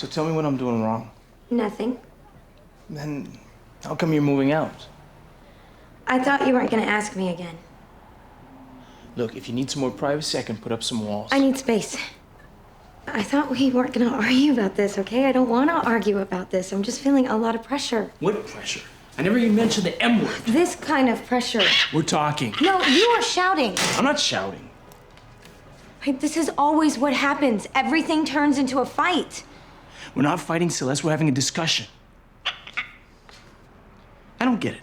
So tell me what I'm doing wrong. Nothing. Then how come you're moving out? I thought you weren't gonna ask me again. Look, if you need some more privacy, I can put up some walls. I need space. I thought we weren't gonna argue about this, okay? I don't wanna argue about this. I'm just feeling a lot of pressure. What pressure? I never even mentioned the M word. This kind of pressure. We're talking. No, you are shouting. I'm not shouting. This is always what happens. Everything turns into a fight. We're not fighting, Celeste. We're having a discussion. I don't get it.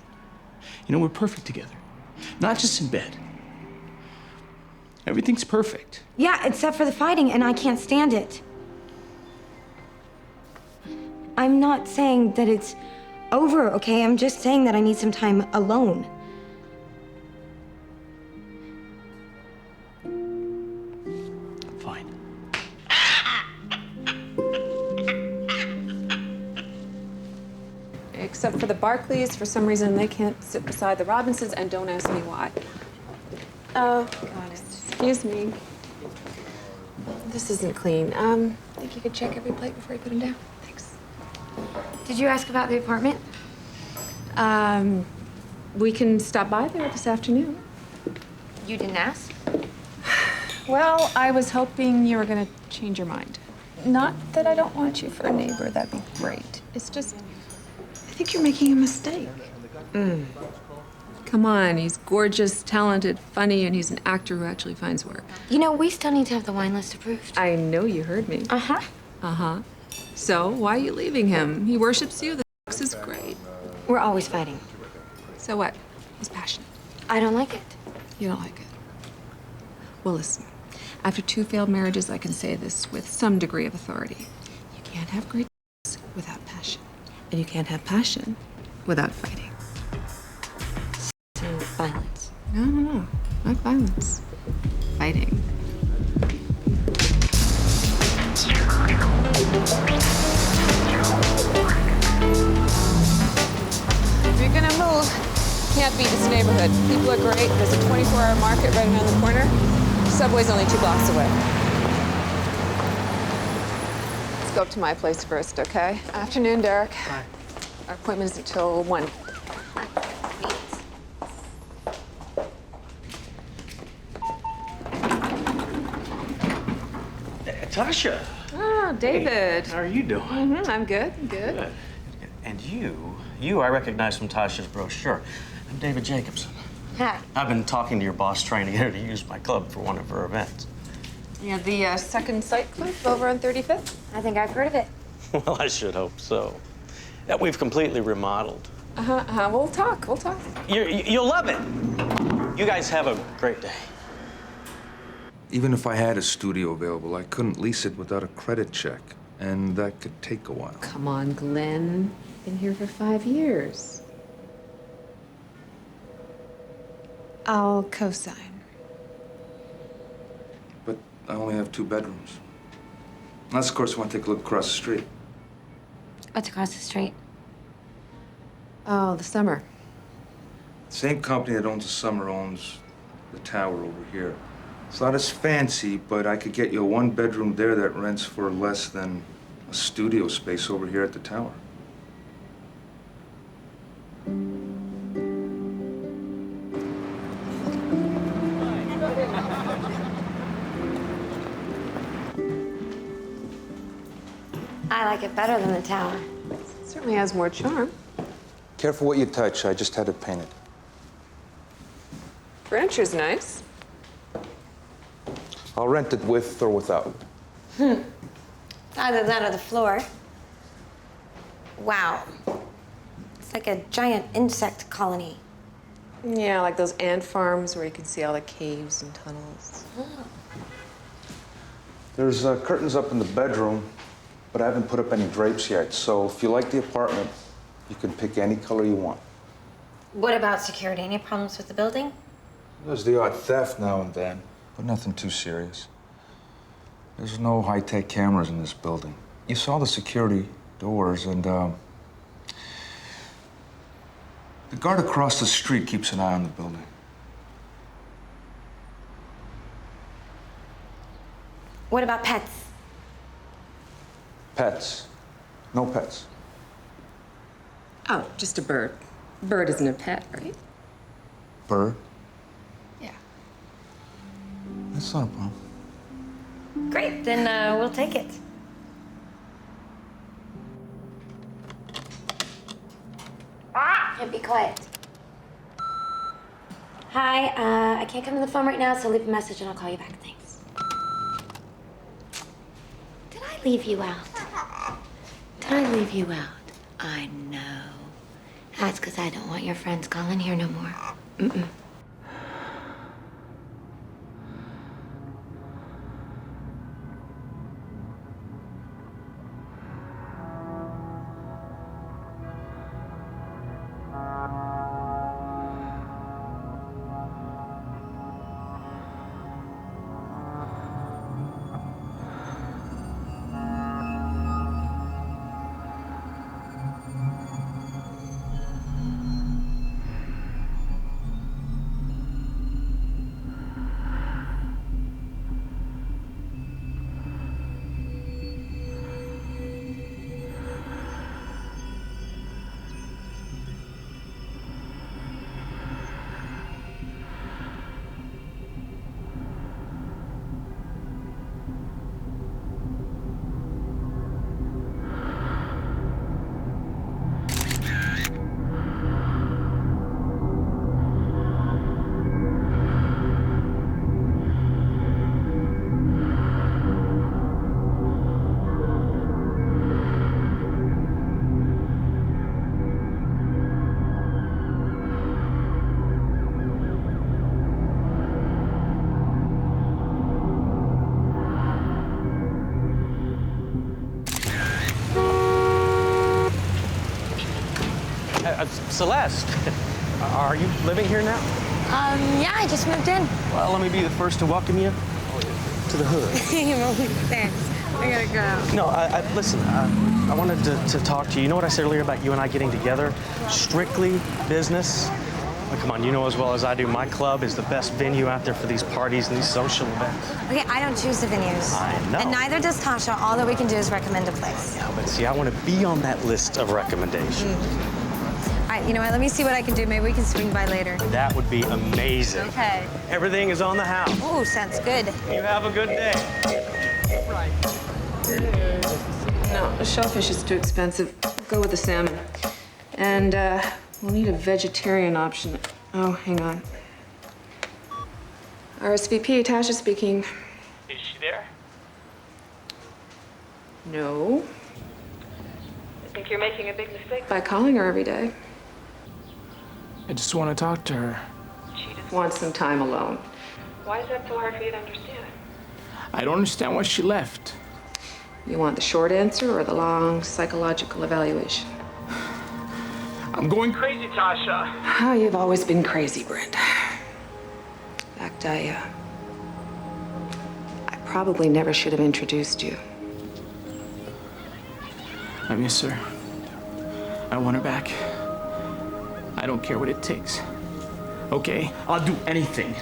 You know, we're perfect together. Not just in bed. Everything's perfect. Yeah, except for the fighting, and I can't stand it. I'm not saying that it's over, okay? I'm just saying that I need some time alone. Fine. Except for the Barclays, for some reason they can't sit beside the Robinsons, and don't ask me why. Oh, got it. Excuse me. This isn't clean. Think you could check every plate before you put them down? Thanks. Did you ask about the apartment? We can stop by there this afternoon. You didn't ask? Well, I was hoping you were gonna change your mind. Not that I don't want you for a neighbor, that'd be great. It's just, I think you're making a mistake. Come on, he's gorgeous, talented, funny, and he's an actor who actually finds work. You know, we still need to have the wine list approved. I know you heard me. Uh-huh. Uh-huh. So, why are you leaving him? He worships you, the sex is great. We're always fighting. So what? He's passionate. I don't like it. You don't like it. Well, listen. After 2 failed marriages, I can say this with some degree of authority. You can't have great sex without passion. And you can't have passion without fighting. And violence. No. Not violence. Fighting. If you're gonna move, can't beat this neighborhood. People are great. There's a 24-hour market right around the corner. Subway's only 2 blocks away. Let's go up to my place first, okay? Afternoon, Derek. Hi. Our appointment is until 1. Tasha. Oh, David. How are you doing? I'm good. Good. And you I recognize from Tasha's brochure. I'm David Jacobson. Hi. I've been talking to your boss, trying to get her to use my club for one of her events. Yeah, the Second Sight Club over on 35th. I think I've heard of it. Well, I should hope so. That we've completely remodeled. We'll talk. You'll love it. You guys have a great day. Even if I had a studio available, I couldn't lease it without a credit check, and that could take a while. Come on, Glenn. Been here for 5 years. I'll co-sign. But I only have 2 bedrooms. Unless, of course, you want to take a look across the street. What's across the street? Oh, the summer. Same company that owns the Summer owns the tower over here. It's not as fancy, but I could get you a 1-bedroom there that rents for less than a studio space over here at the tower. I like it better than the tower. Certainly has more charm. Careful what you touch. I just had it painted. Furniture's nice. I'll rent it with or without. Either that or the floor. Wow. It's like a giant insect colony. Yeah, like those ant farms where you can see all the caves and tunnels. There's curtains up in the bedroom, but I haven't put up any drapes yet. So if you like the apartment, you can pick any color you want. What about security? Any problems with the building? There's the odd theft now and then, but nothing too serious. There's no high-tech cameras in this building. You saw the security doors, and the guard across the street keeps an eye on the building. What about pets? Pets. No pets. Oh, just a bird. Bird isn't a pet, right? Bird? Yeah. That's not a problem. Great, then we'll take it. Can't be quiet. Hi, I can't come to the phone right now, so leave a message and I'll call you back. Thanks. Did I leave you out? Did I leave you out? I know. That's because I don't want your friends calling here no more. Mm-mm. Celeste, are you living here now? Yeah, I just moved in. Well, let me be the first to welcome you to the hood. Thanks. I gotta go. No, listen, I wanted to talk to you. You know what I said earlier about you and I getting together? Strictly business. Well, come on, you know as well as I do, my club is the best venue out there for these parties and these social events. Okay, I don't choose the venues. I know. And neither does Tasha. All that we can do is recommend a place. Yeah, but see, I want to be on that list of recommendations. All right, you know what? Let me see what I can do. Maybe we can swing by later. That would be amazing. Okay. Everything is on the house. Ooh, sounds good. You have a good day. No, the shellfish is too expensive. Go with the salmon. And we'll need a vegetarian option. Oh, hang on. RSVP, Tasha speaking. Is she there? No. I think you're making a big mistake. By calling her every day. I just want to talk to her. She just Want some time alone. Why is that so hard for you to understand? I don't understand why she left. You want the short answer or the long psychological evaluation? I'm going crazy, Tasha. Oh, you've always been crazy, Brent. In fact, I probably never should have introduced you. I miss her. I want her back. I don't care what it takes. Okay? I'll do anything.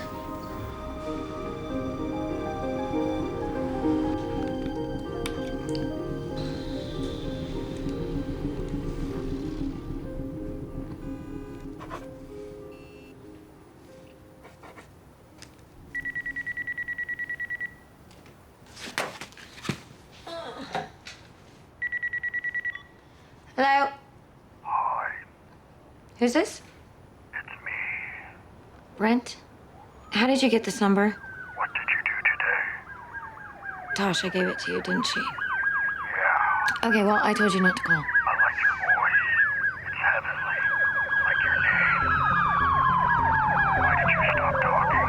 Hello? Hi, Who's this? it's me. Brent? How did you get this number? What did you do today? Tasha gave it to you, didn't she? Yeah, Okay, well, I told you not to call. I like your voice. It's heavenly, like your name. Why did you stop talking?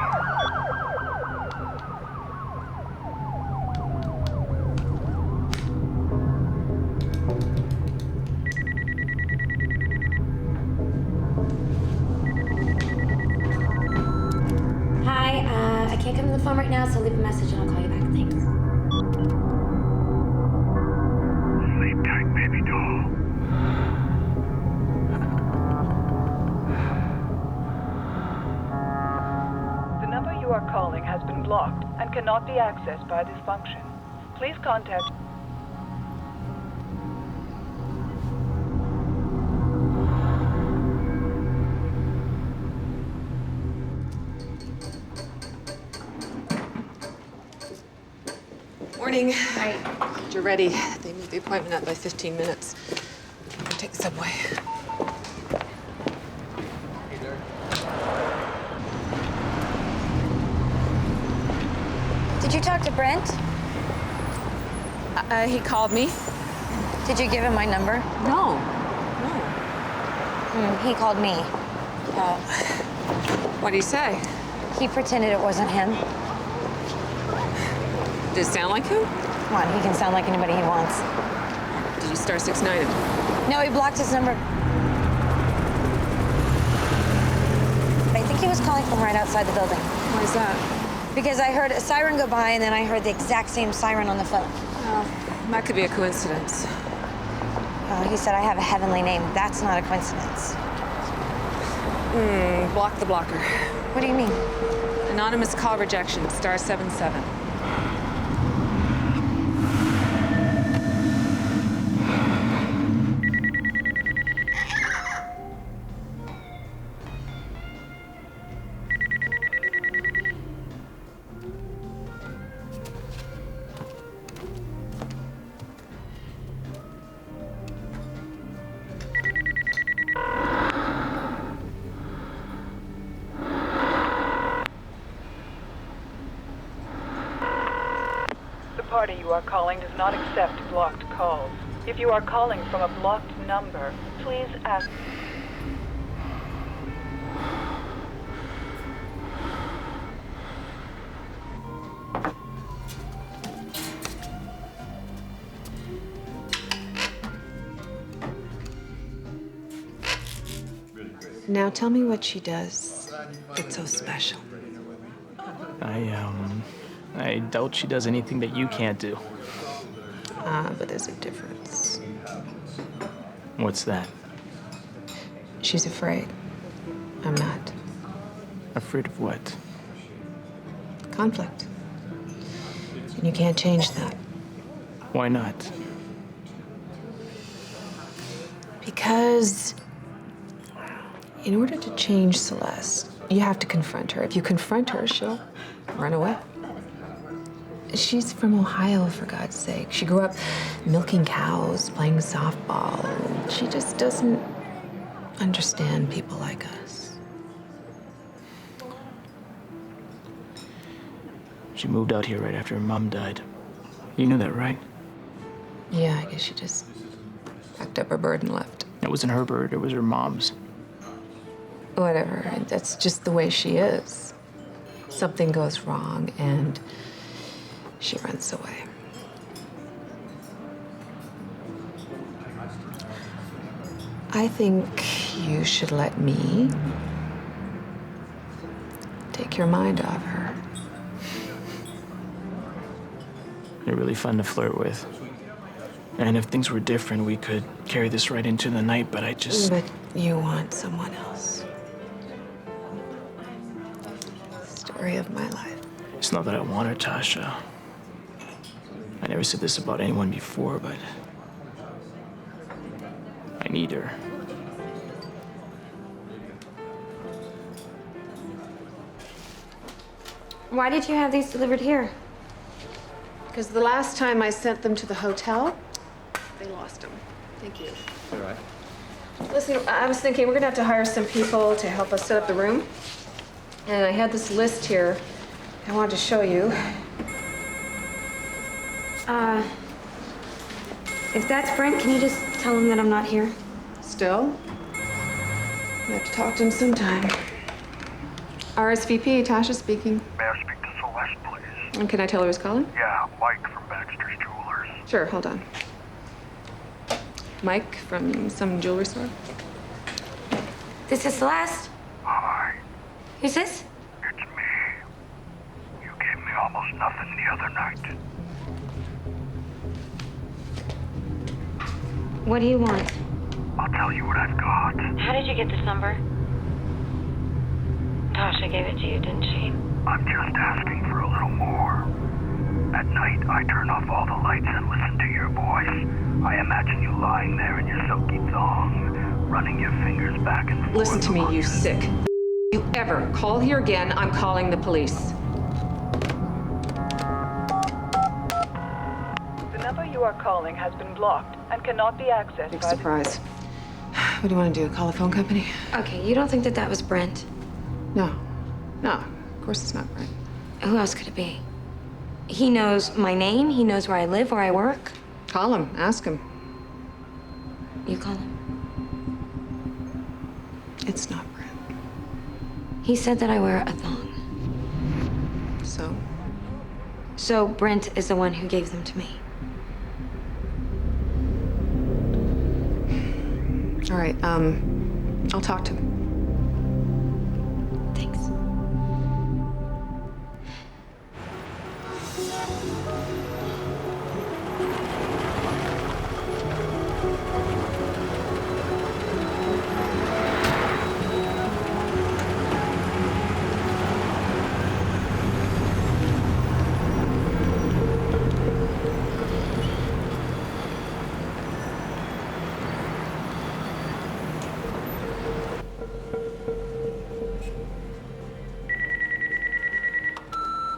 Hi, I can't come to the phone right now, so leave a message and I'll call you back. Thanks. Sleep tight, baby doll. The number you are calling has been blocked and cannot be accessed by this function. Please contact. morning. Right. You're ready. They moved the appointment up by 15 minutes. I'll take the subway. Did you talk to Brent? He called me. Did you give him my number? No. He called me. What did he say? He pretended it wasn't him. Did it sound like him? Come on, he can sound like anybody he wants. Did you star 69 him? No, he blocked his number. I think he was calling from right outside the building. Why is that? Because I heard a siren go by and then I heard the exact same siren on the phone. That could be a coincidence. He said I have a heavenly name. That's not a coincidence. Block the blocker. What do you mean? Anonymous call rejection, star 77. The party you are calling does not accept blocked calls. If you are calling from a blocked number, please ask... Now tell me what she does that's so special. I doubt she does anything that you can't do. But there's a difference. What's that? She's afraid. I'm not. Afraid of what? Conflict. And you can't change that. Why not? Because in order to change Celeste, you have to confront her. If you confront her, she'll run away. She's from Ohio, for God's sake. She grew up milking cows, playing softball. She just doesn't understand people like us. She moved out here right after her mom died. You knew that, right? Yeah, I guess she just packed up her bird and left. It wasn't her bird, it was her mom's. Whatever, that's just the way she is. Something goes wrong and she runs away. I think you should let me take your mind off her. You're really fun to flirt with. And if things were different, we could carry this right into the night, but I just... But you want someone else. Story of my life. It's not that I want her, Tasha. I never said this about anyone before, but... I need her. Why did you have these delivered here? Because the last time I sent them to the hotel, they lost them. Thank you. All right. Listen, I was thinking we're gonna have to hire some people to help us set up the room. And I had this list here I wanted to show you. If that's Brent, can you just tell him that I'm not here? Still? I have to talk to him sometime. RSVP, Tasha speaking. May I speak to Celeste, please? And can I tell her who's calling? Yeah, Mike from Baxter's Jewelers. Sure, hold on. Mike from some jewelry store? This is Celeste. Hi, Who's this? it's me. You gave me almost nothing the other night. What do you want? I'll tell you what I've got. How did you get this number? Tasha gave it to you, didn't she? I'm just asking for a little more. At night, I turn off all the lights and listen to your voice. I imagine you lying there in your silky thong, running your fingers back and forth. Listen to me, you sick. You ever call here again, I'm calling the police. you are calling has been blocked and cannot be accessed Big by the... surprise. What do you want to do? Call a phone company? Okay, you don't think that that was Brent? No. No, of course it's not Brent. Who else could it be? He knows my name, he knows where I live, where I work. Call him. Ask him. You call him. It's not Brent. He said that I wear a thong. So? So Brent is the one who gave them to me. All right, I'll talk to him. Thanks.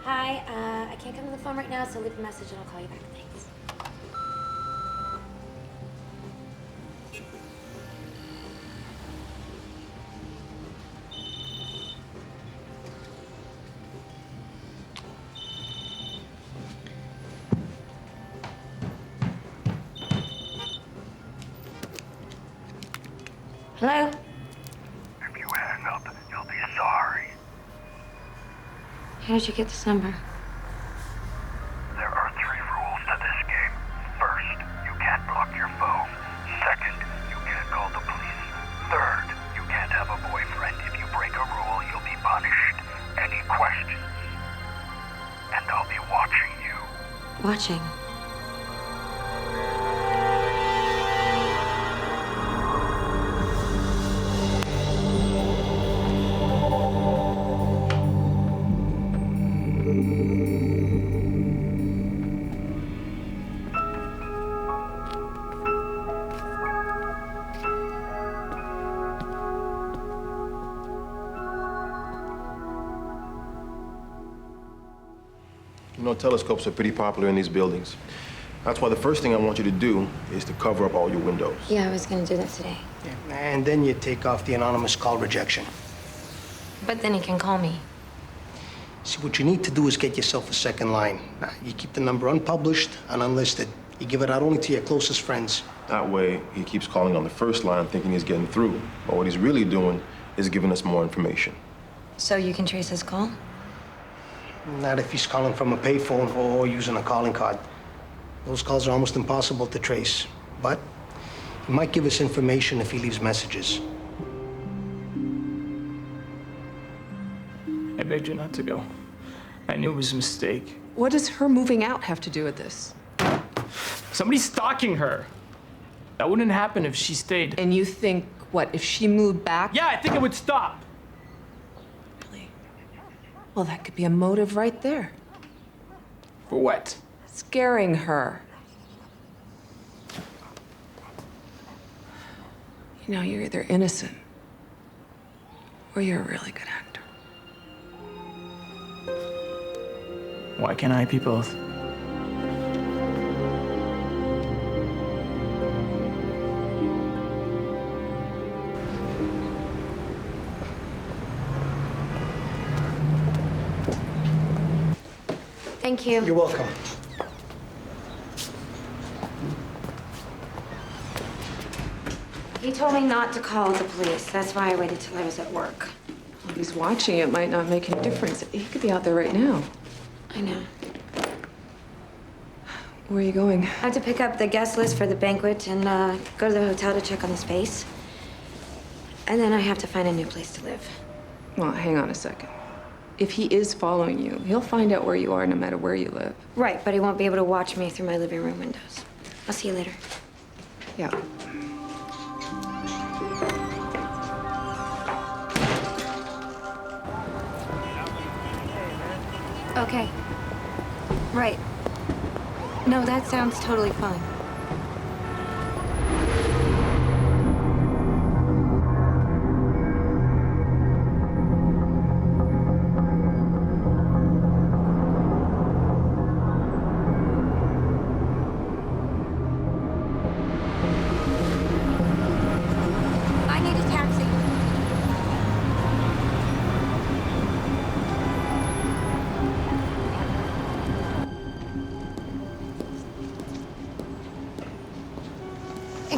Hi, I can't come to the phone right now, so leave a message and I'll call you back. Thanks. Hello? If you hang up, you'll be sorry. How did you get this number? There are 3 rules to this game. First, you can't block your phone. Second, you can't call the police. Third, you can't have a boyfriend. If you break a rule, you'll be punished. Any questions? And I'll be watching you. Watching. You know, telescopes are pretty popular in these buildings. That's why the first thing I want you to do is to cover up all your windows. Yeah, I was gonna do that today. And then you take off the anonymous call rejection. But then he can call me. See, what you need to do is get yourself a second line. You keep the number unpublished and unlisted. You give it out only to your closest friends. That way, he keeps calling on the first line thinking he's getting through. But what he's really doing is giving us more information. So you can trace his call? Not if he's calling from a payphone or using a calling card. Those calls are almost impossible to trace. But he might give us information if he leaves messages. I begged you not to go. I knew it was a mistake. What does her moving out have to do with this? Somebody's stalking her. That wouldn't happen if she stayed. And you think, what, if she moved back? Yeah, I think it would stop. Really? Well, that could be a motive right there. For what? Scaring her. You know, you're either innocent or you're a really good actor. Why can't I be both? Thank you. You're welcome. He told me not to call the police. That's why I waited till I was at work. If he's watching, it might not make any difference. He could be out there right now. I know. Where are you going? I have to pick up the guest list for the banquet and go to the hotel to check on the space. And then I have to find a new place to live. Well, hang on a second. If he is following you, he'll find out where you are no matter where you live. Right, but he won't be able to watch me through my living room windows. I'll see you later. Yeah. Okay. Right. No, that sounds totally fine.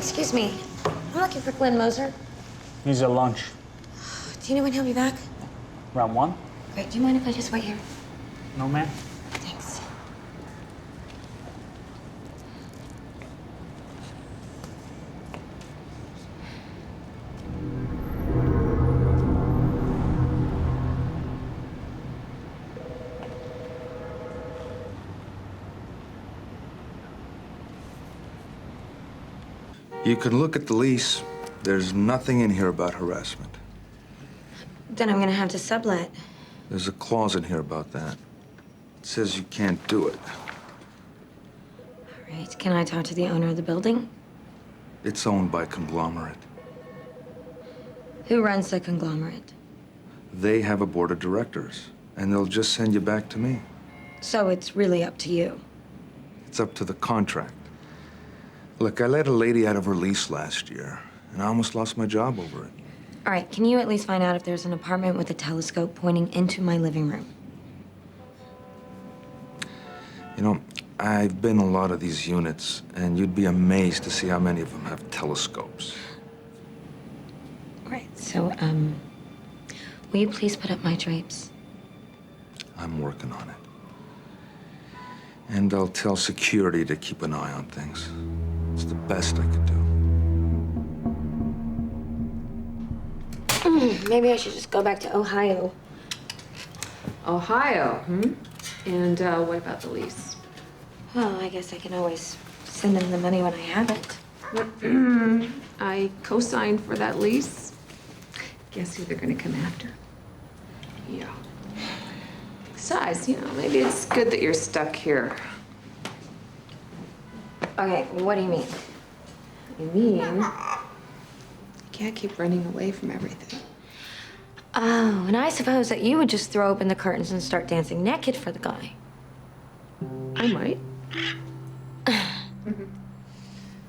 Excuse me. I'm looking for Glenn Moser. He's at lunch. Do you know when he'll be back? Round 1? Great. Do you mind if I just wait here? No, ma'am. Thanks. You can look at the lease. There's nothing in here about harassment. Then I'm gonna have to sublet. There's a clause in here about that. It says you can't do it. All right. Can I talk to the owner of the building? It's owned by a conglomerate. Who runs the conglomerate? They have a board of directors, and they'll just send you back to me. So it's really up to you. It's up to the contract. Look, I let a lady out of her lease last year, and I almost lost my job over it. All right. Can you at least find out if there's an apartment with a telescope pointing into my living room? You know, I've been in a lot of these units, and you'd be amazed to see how many of them have telescopes. Right. So, will you please put up my drapes? I'm working on it. And I'll tell security to keep an eye on things. It's the best I could do. Maybe I should just go back to Ohio. Ohio, And what about the lease? Well, I guess I can always send them the money when I have it. I co-signed for that lease. Guess who they're gonna come after? Yeah. Besides, maybe it's good that you're stuck here. Okay, what do you mean? I mean, you can't keep running away from everything. Oh, and I suppose that you would just throw open the curtains and start dancing naked for the guy. I might.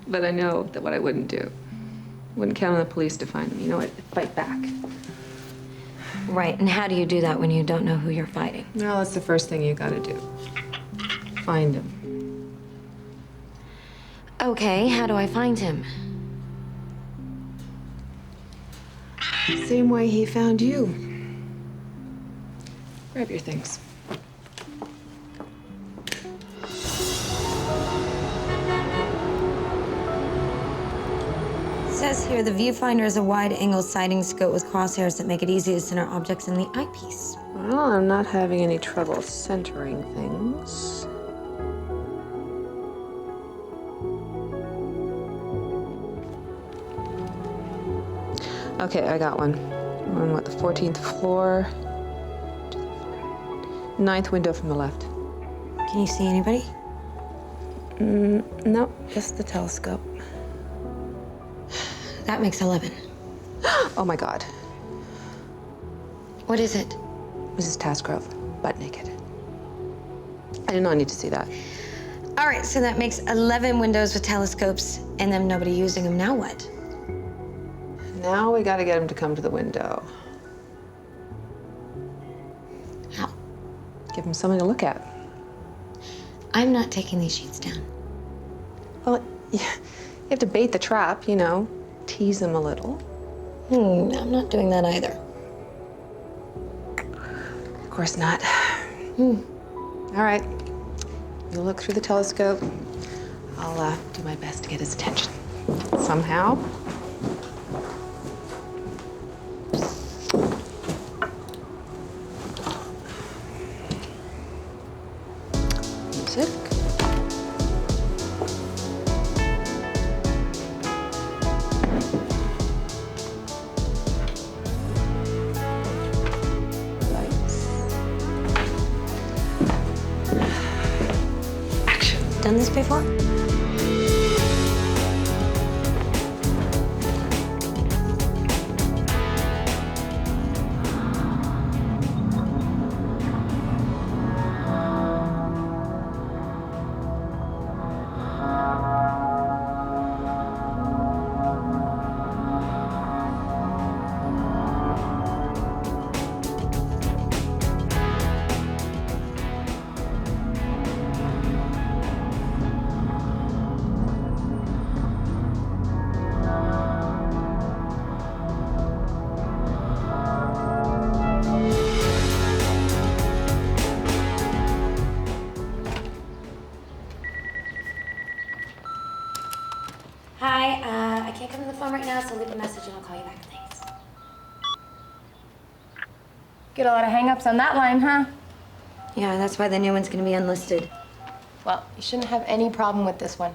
But I know that what I wouldn't do. Wouldn't count on the police to find him. You know what? Fight back. Right, and how do you do that when you don't know who you're fighting? Well, that's the first thing you gotta do. Find him. Okay, how do I find him? Same way he found you. Grab your things. It says here the viewfinder is a wide-angle sighting scope with crosshairs that make it easy to center objects in the eyepiece. Well, I'm not having any trouble centering things. Okay, I got one. We're on what, the 14th floor? 9th window from the left. Can you see anybody? Nope, just the telescope. That makes 11. Oh my God. What is it? Mrs. Tasgrove, butt naked. I did not need to see that. All right, so that makes 11 windows with telescopes and then nobody using them. Now what? Now we gotta get him to come to the window. How? Give him something to look at. I'm not taking these sheets down. Well, you have to bait the trap, tease him a little. I'm not doing that either. Of course not. All right. You'll look through the telescope. I'll do my best to get his attention. Somehow. Music. Done this before? right now, so leave a message and I'll call you back. Thanks. Get a lot of hang-ups on that line, huh? Yeah, that's why the new one's gonna be unlisted. Well, you shouldn't have any problem with this one.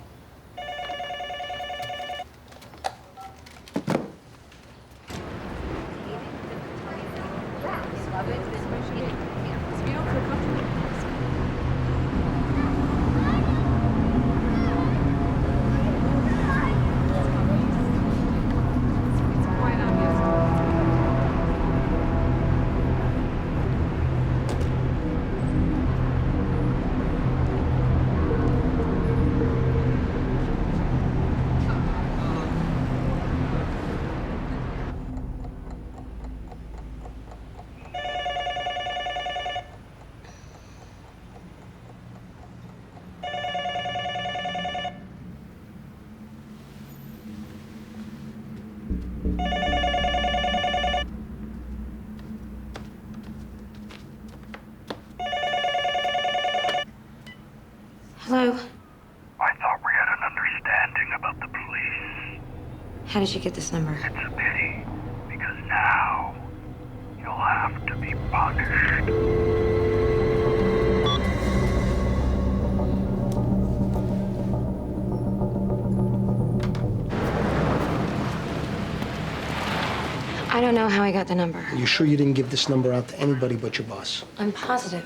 Hello? I thought we had an understanding about the police. How did you get this number? It's a pity, because now you'll have to be punished. I don't know how I got the number. You sure you didn't give this number out to anybody but your boss? I'm positive.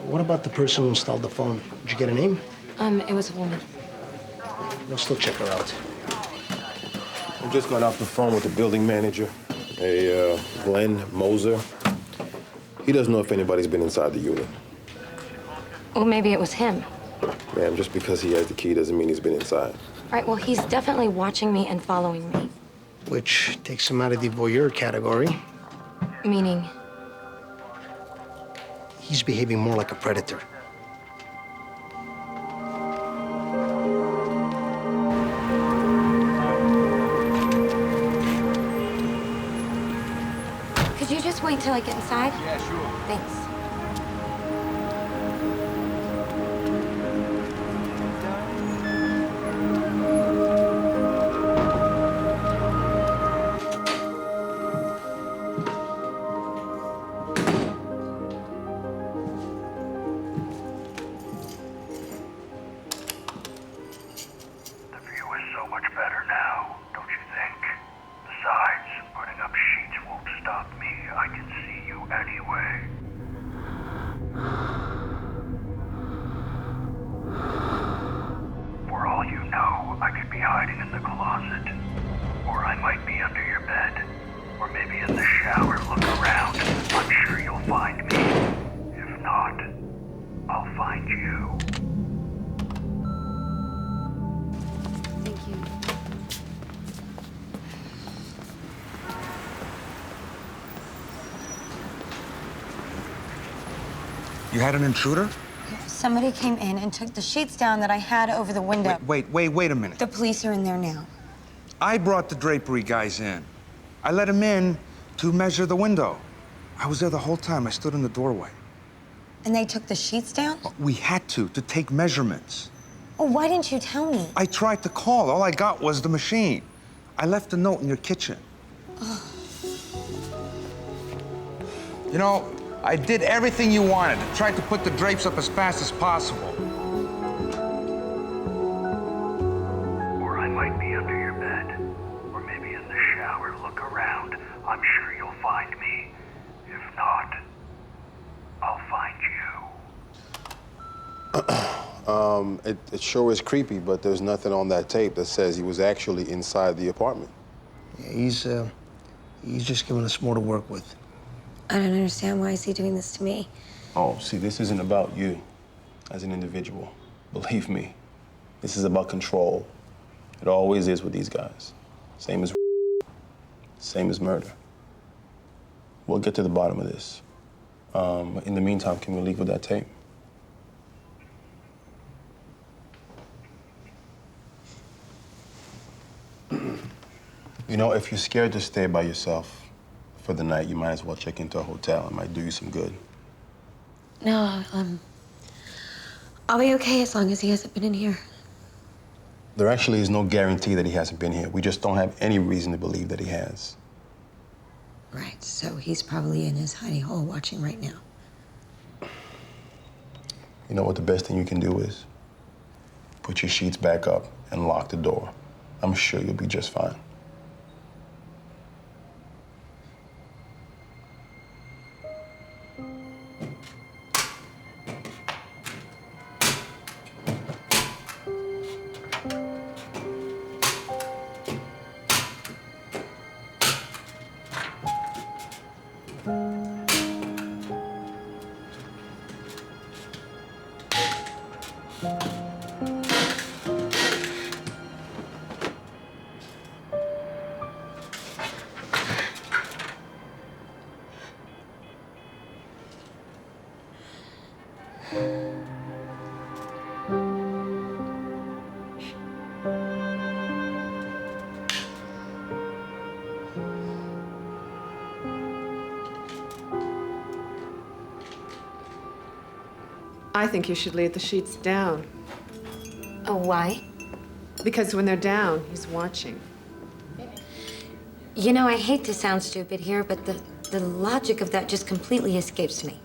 What about the person who installed the phone? Did you get a name? It was a woman. We'll still check her out. I just got off the phone with the building manager, Glenn Moser. He doesn't know if anybody's been inside the unit. Well, maybe it was him. Ma'am, just because he has the key doesn't mean he's been inside. Right, well, he's definitely watching me and following me. Which takes him out of the voyeur category. Meaning? He's behaving more like a predator. Could you just wait till I get inside? Yeah, sure. Thanks. The view is so much better now, don't you think? Besides, putting up sheets won't stop me. I can see you anyway. For all you know, I could be hiding in the closet. Or I might be under your bed. Or maybe in the shower. Look around. I'm sure you'll find me. If not, I'll find you. Thank you. You had an intruder? Somebody came in and took the sheets down that I had over the window. Wait a minute. The police are in there now. I brought the drapery guys in. I let them in to measure the window. I was there the whole time. I stood in the doorway. And they took the sheets down? We had to take measurements. Oh, why didn't you tell me? I tried to call. All I got was the machine. I left a note in your kitchen. You know, I did everything you wanted. Tried to put the drapes up as fast as possible. Or I might be under your bed. Or maybe in the shower. Look around. I'm sure you'll find me. If not, I'll find you. It sure is creepy, but there's nothing on that tape that says he was actually inside the apartment. Yeah, he's just giving us more to work with. I don't understand. Why is he doing this to me? Oh, see, this isn't about you as an individual. Believe me, this is about control. It always is with these guys. Same as murder. We'll get to the bottom of this. In the meantime, can we leave with that tape? You know, if you're scared to stay by yourself for the night, you might as well check into a hotel. It might do you some good. No, I'll be okay as long as he hasn't been in here. There actually is no guarantee that he hasn't been here. We just don't have any reason to believe that he has. Right, so he's probably in his hidey hole watching right now. You know what the best thing you can do is? Put your sheets back up and lock the door. I'm sure you'll be just fine. I think you should lay the sheets down. Oh, why? Because when they're down, he's watching. You know, I hate to sound stupid here, but the logic of that just completely escapes me.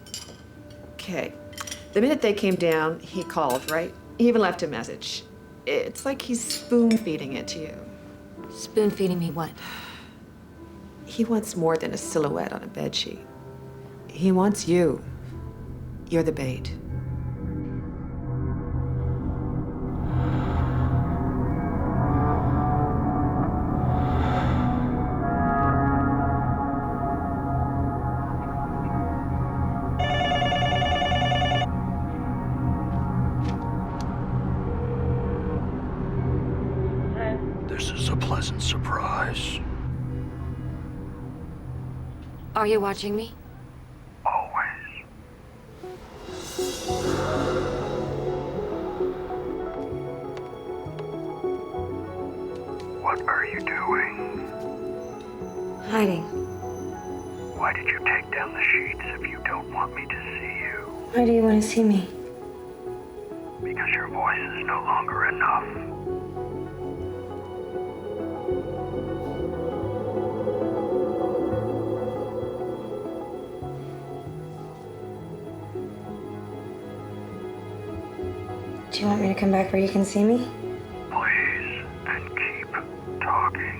Okay. The minute they came down, he called, right? He even left a message. It's like he's spoon-feeding it to you. Spoon-feeding me what? He wants more than a silhouette on a bedsheet. He wants you. You're the bait. This is a pleasant surprise. Are you watching me? Always. What are you doing? Hiding. Why did you take down the sheets if you don't want me to see you? Why do you want to see me? Because your voice is no longer enough. Do you want me to come back where you can see me? Please, and keep talking.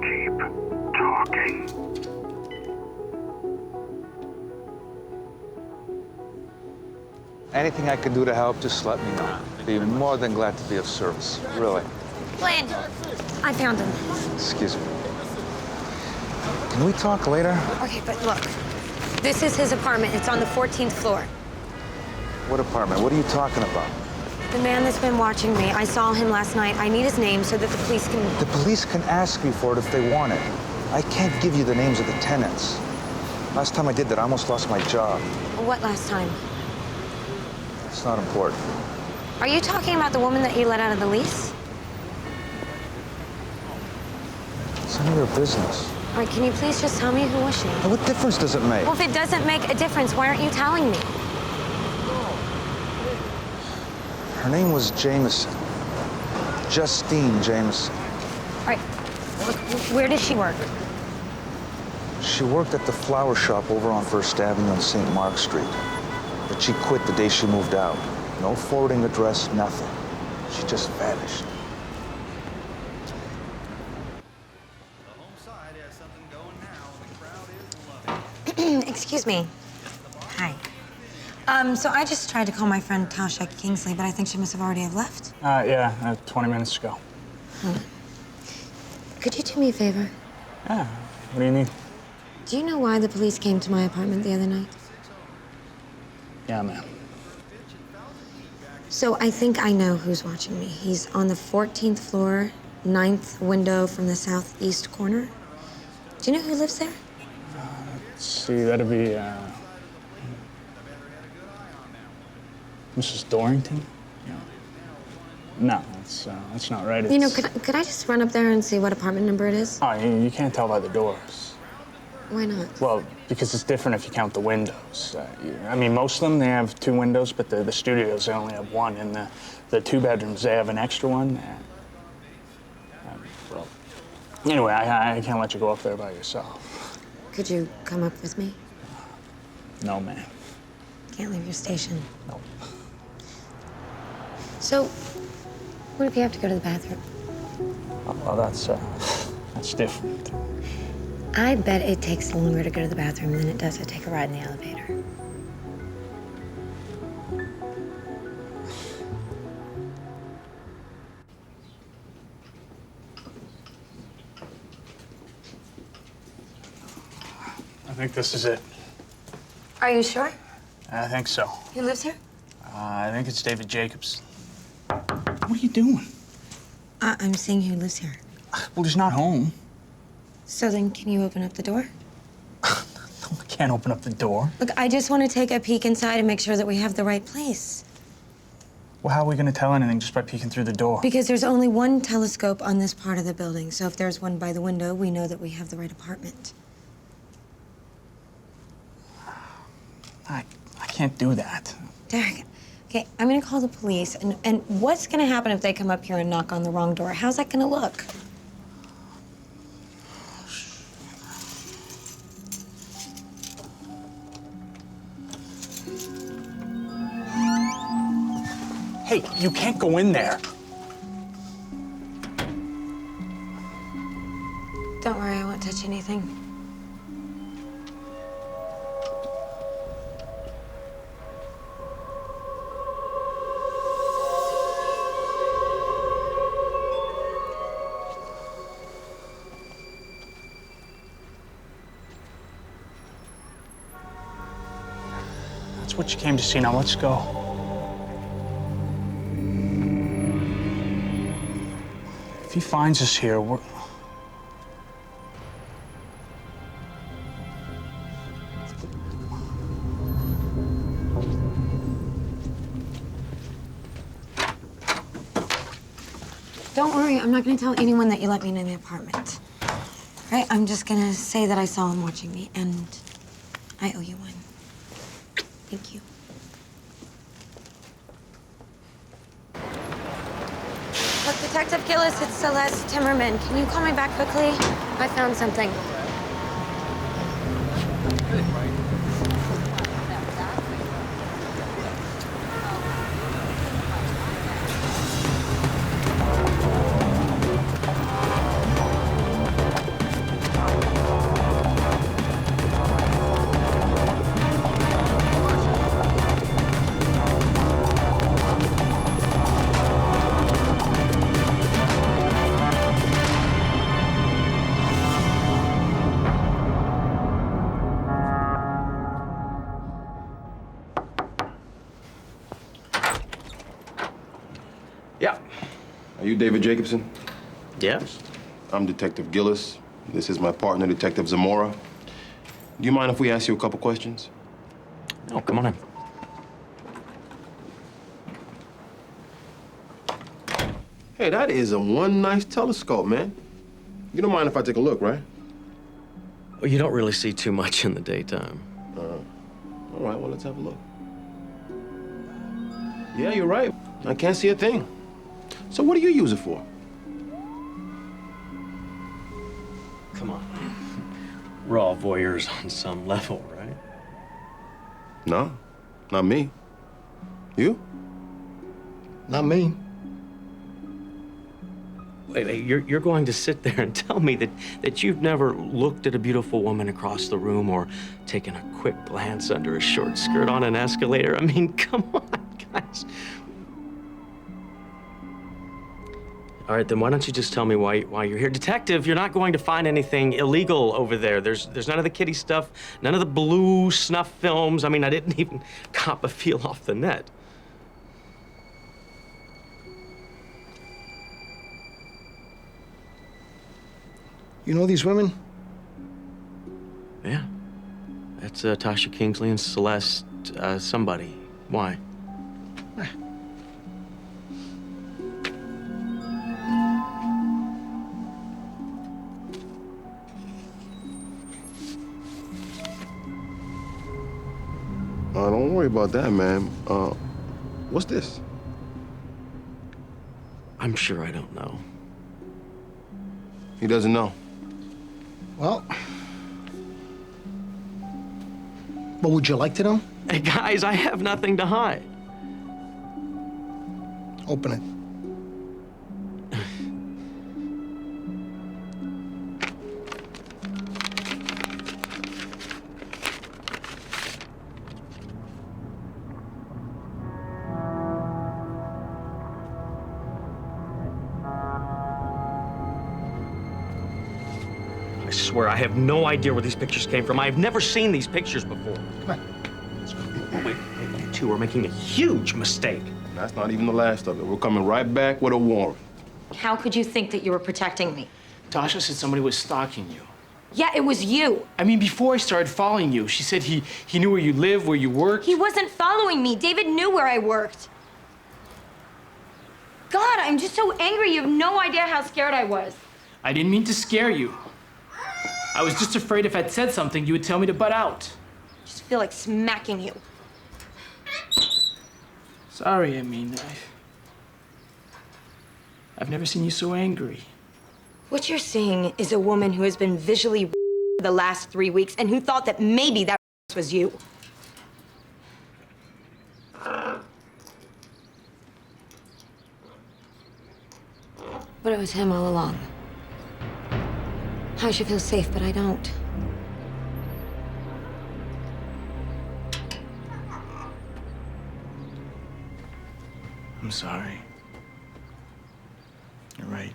Keep talking. Anything I can do to help, just let me know. Be more than glad to be of service, really. Glenn! I found him. Excuse me. Can we talk later? Okay, but look. This is his apartment. It's on the 14th floor. What apartment? What are you talking about? The man that's been watching me, I saw him last night. I need his name so that the police can... The police can ask you for it if they want it. I can't give you the names of the tenants. Last time I did that, I almost lost my job. What last time? It's not important. Are you talking about the woman that you let out of the lease? It's none of your business. All right, can you please just tell me who was she? Now, what difference does it make? Well, if it doesn't make a difference, why aren't you telling me? Her name was Jameson. Justine Jameson. All right, look, where does she work? She worked at the flower shop over on First Avenue on St. Mark Street. But she quit the day she moved out. No forwarding address, nothing. She just vanished. Excuse me. Hi. So I just tried to call my friend Tasha Kingsley, but I think she must have already have left. Yeah, 20 minutes ago. Could you do me a favor? Yeah, what do you need? Do you know why the police came to my apartment the other night? Yeah, ma'am. So I think I know who's watching me. He's on the 14th floor, 9th window from the southeast corner. Do you know who lives there? Let's see, that'd be, Mrs. Dorrington? Yeah. No, that's not right. You know, could I just run up there and see what apartment number it is? Oh, you can't tell by the doors. Why not? Well, because it's different if you count the windows. I mean, most of them, they have 2 windows, but the studios, they only have 1. And the 2 bedrooms, they have an extra one. Well, anyway, I can't let you go up there by yourself. Could you come up with me? No, man. Can't leave your station. No. So, what if you have to go to the bathroom? Oh, well, that's different. I bet it takes longer to go to the bathroom than it does to take a ride in the elevator. I think this is it. Are you sure? I think so. He lives here? I think it's David Jacobs. What are you doing? I'm seeing who lives here. Well, he's not home. So then, can you open up the door? I can't open up the door. Look, I just want to take a peek inside and make sure that we have the right place. Well, how are we going to tell anything just by peeking through the door? Because there's only one telescope on this part of the building, so if there's one by the window, we know that we have the right apartment. I can't do that. Derek, okay, I'm gonna call the police, and what's gonna happen if they come up here and knock on the wrong door? How's that gonna look? Hey, you can't go in there. Don't worry, I won't touch anything. That's what you came to see. Now let's go. If he finds us here, we're... Don't worry, I'm not gonna tell anyone that you let me in the apartment. Right? I'm just gonna say that I saw him watching me, and I owe you one. Thank you. Look, Detective Gillis, it's Celeste Timmerman. Can you call me back quickly? I found something. Yeah. Are you David Jacobson? Yes. I'm Detective Gillis. This is my partner, Detective Zamora. Do you mind if we ask you a couple questions? Oh, come on in. Hey, that is one nice telescope, man. You don't mind if I take a look, right? Well, you don't really see too much in the daytime. All right, well, let's have a look. Yeah, you're right. I can't see a thing. So what do you use it for? Come on. We're all voyeurs on some level, right? No, not me. You? Not me. Wait, you're going to sit there and tell me that you've never looked at a beautiful woman across the room or taken a quick glance under a short skirt on an escalator? I mean, come on, guys. All right, then why don't you just tell me why you're here? Detective, you're not going to find anything illegal over there. There's none of the kiddie stuff, none of the blue snuff films. I mean, I didn't even cop a feel off the net. You know these women? Yeah. That's Tasha Kingsley and Celeste, somebody. Why? Don't worry about that, man. What's this? I'm sure I don't know. He doesn't know. Well, what would you like to know? Hey, guys, I have nothing to hide. Open it. I swear, I have no idea where these pictures came from. I've never seen these pictures before. Come on. Oh, wait, you two are making a huge mistake. That's not even the last of it. We're coming right back with a warrant. How could you think that you were protecting me? Tasha said somebody was stalking you. Yeah, it was you. I mean, before I started following you, she said he knew where you live, where you worked. He wasn't following me. David knew where I worked. God, I'm just so angry. You have no idea how scared I was. I didn't mean to scare you. I was just afraid if I'd said something, you would tell me to butt out. I just feel like smacking you. Sorry, I mean, I've never seen you so angry. What you're seeing is a woman who has been visually for the last 3 weeks and who thought that maybe that was you. But it was him all along. I should feel safe, but I don't. I'm sorry. You're right.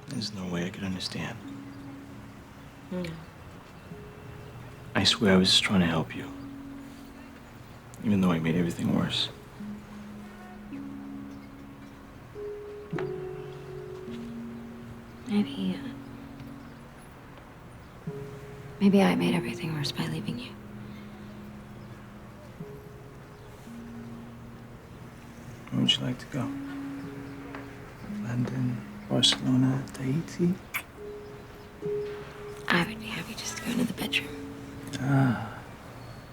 There's no way I could understand. No. I swear I was just trying to help you. Even though I made everything worse. Maybe I made everything worse by leaving you. Where would you like to go? London, Barcelona, Tahiti? I would be happy just to go into the bedroom. Ah,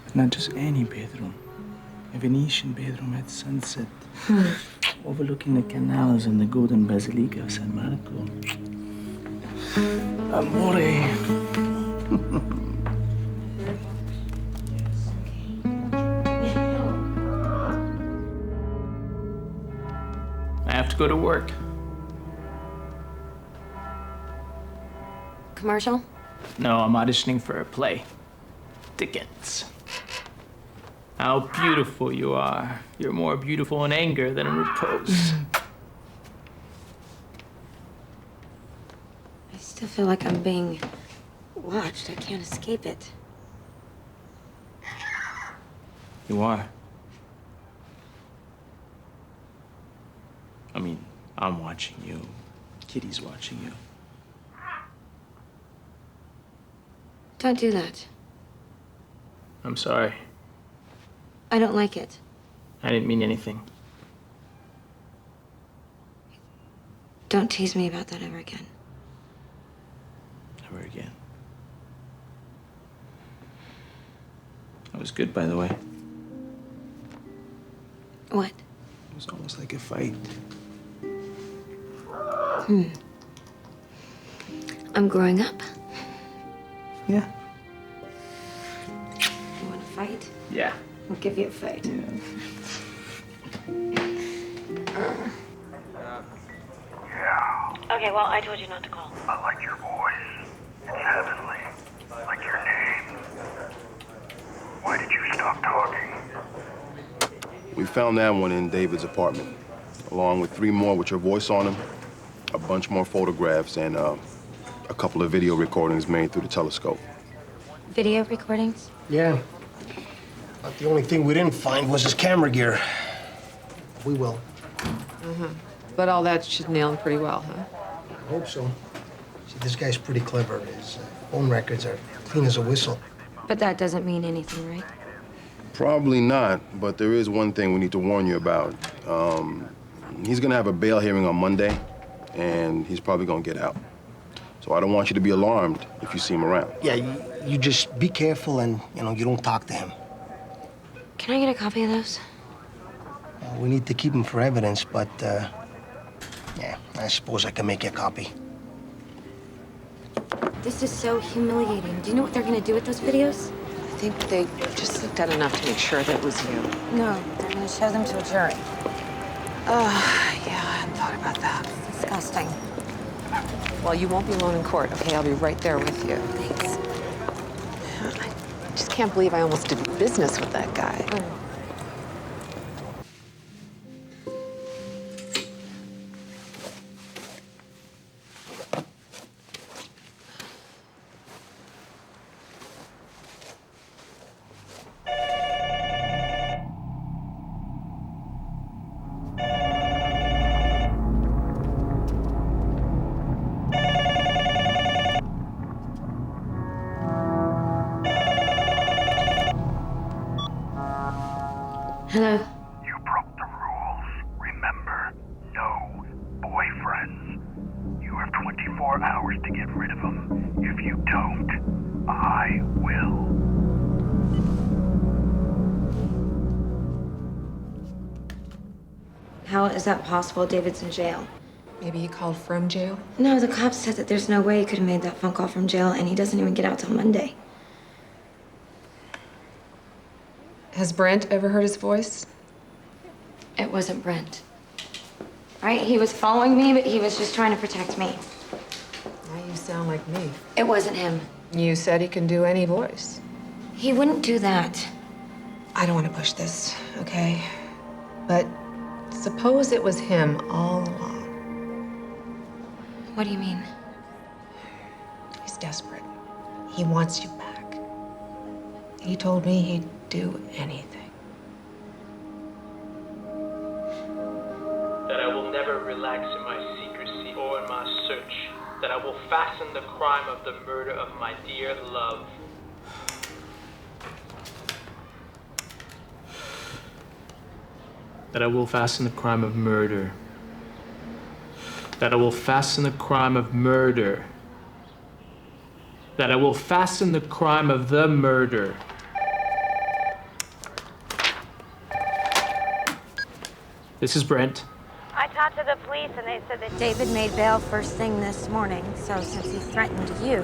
but not just any bedroom. A Venetian bedroom at sunset, overlooking the canals and the golden basilica of San Marco. Amore. I have to go to work. Commercial? No, I'm auditioning for a play. Dickens. How beautiful you are. You're more beautiful in anger than in repose. I still feel like I'm being watched. I can't escape it. You are. I mean, I'm watching you. Kitty's watching you. Don't do that. I'm sorry. I don't like it. I didn't mean anything. Don't tease me about that ever again. Never again. That was good, by the way. What? It was almost like a fight. I'm growing up. Yeah. You want to fight? Yeah. I'll give you a fight. Okay, well, I told you not to call. I like your voice. It's heavenly. Like your name. Why did you stop talking? We found that one in David's apartment, along with 3 more with your voice on them, a bunch more photographs, and a couple of video recordings made through the telescope. Video recordings? Yeah. But the only thing we didn't find was his camera gear. We will. But all that should nail him pretty well, huh? I hope so. See, this guy's pretty clever. His phone records are clean as a whistle. But that doesn't mean anything, right? Probably not, but there is one thing we need to warn you about. He's gonna have a bail hearing on Monday, and he's probably gonna get out. So I don't want you to be alarmed if you see him around. Yeah, you just be careful and, you don't talk to him. Can I get a copy of those? We need to keep them for evidence, but, yeah, I suppose I can make you a copy. This is so humiliating. Do you know what they're gonna do with those videos? I think they just looked at enough to make sure that it was you. No, they're gonna show them to a jury. Yeah, I hadn't thought about that. It's disgusting. Well, you won't be alone in court, okay? I'll be right there with you. Thanks. I just can't believe I almost did business with that guy. Hello. You broke the rules. Remember, no boyfriends. You have 24 hours to get rid of them. If you don't, I will. How is that possible? David's in jail. Maybe he called from jail? No, the cops said that there's no way he could have made that phone call from jail, and he doesn't even get out till Monday. Has Brent ever heard his voice? It wasn't Brent. Right? He was following me, but he was just trying to protect me. Now you sound like me. It wasn't him. You said he can do any voice. He wouldn't do that. I don't want to push this, okay? But suppose it was him all along. What do you mean? He's desperate. He wants you back. He told me he'd do anything. That I will never relax in my secrecy or in my search. That I will fasten the crime of the murder of my dear love. That I will fasten the crime of murder. That I will fasten the crime of murder. That I will fasten the crime of the murder. This is Brent. I talked to the police, and they said that David made bail first thing this morning. So since he threatened you...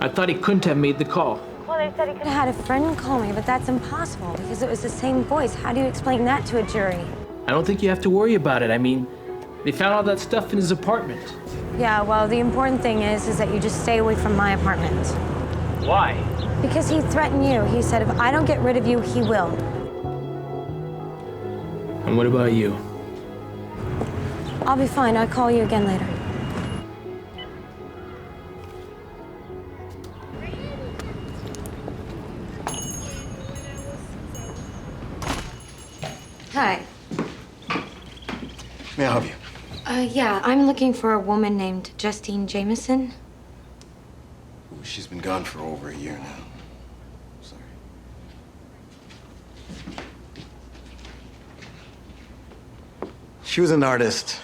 I thought he couldn't have made the call. Well, they said he could have had a friend call me, but that's impossible because it was the same voice. How do you explain that to a jury? I don't think you have to worry about it. I mean, they found all that stuff in his apartment. Yeah, well, the important thing is that you just stay away from my apartment. Why? Because he threatened you. He said if I don't get rid of you, he will. And what about you? I'll be fine. I'll call you again later. Hi. May I help you? Yeah, I'm looking for a woman named Justine Jameson. She's been gone for over a year now. Sorry. She was an artist.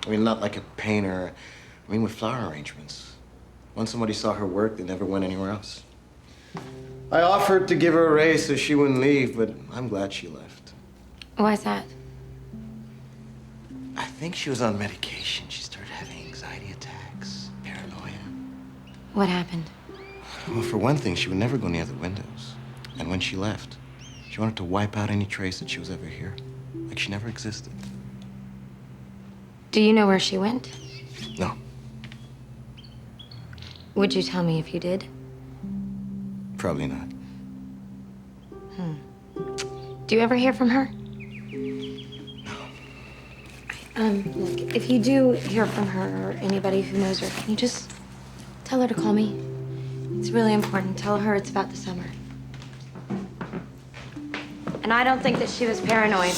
I mean, not like a painter. I mean, with flower arrangements. Once somebody saw her work, they never went anywhere else. I offered to give her a raise so she wouldn't leave, but I'm glad she left. Why's that? I think she was on medication. She started having anxiety attacks, paranoia. What happened? Well, for one thing, she would never go near the windows. And when she left, she wanted to wipe out any trace that she was ever here. Like she never existed. Do you know where she went? No. Would you tell me if you did? Probably not. Do you ever hear from her? Look, if you do hear from her or anybody who knows her, can you just tell her to call me? It's really important. Tell her it's about the summer. And I don't think that she was paranoid.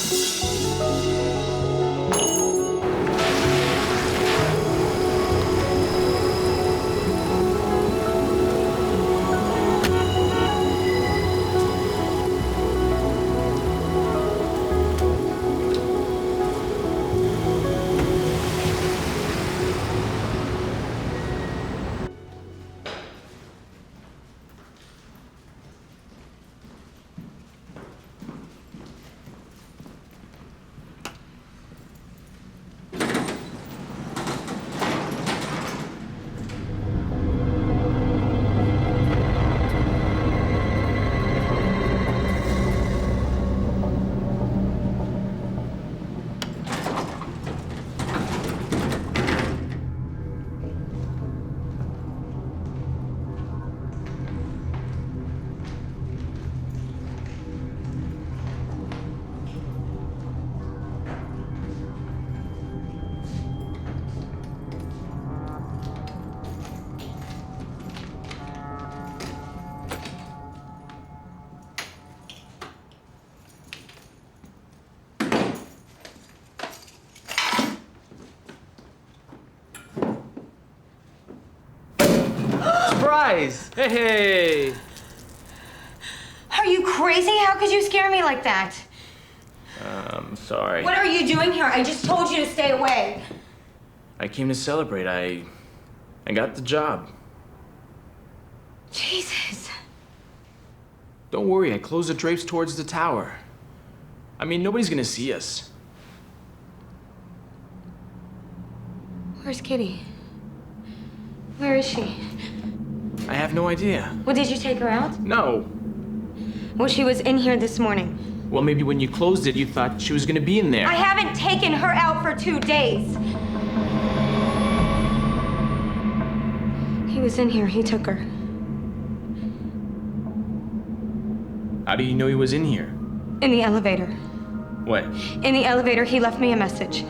Guys, hey! Are you crazy? How could you scare me like that? I'm sorry. What are you doing here? I just told you to stay away. I came to celebrate. I got the job. Jesus. Don't worry, I closed the drapes towards the tower. I mean, nobody's gonna see us. Where's Kitty? Where is she? I have no idea. Well, did you take her out? No. Well, she was in here this morning. Well, maybe when you closed it, you thought she was gonna be in there. I haven't taken her out for 2 days. He was in here. He took her. How do you know he was in here? In the elevator. What? In the elevator, he left me a message.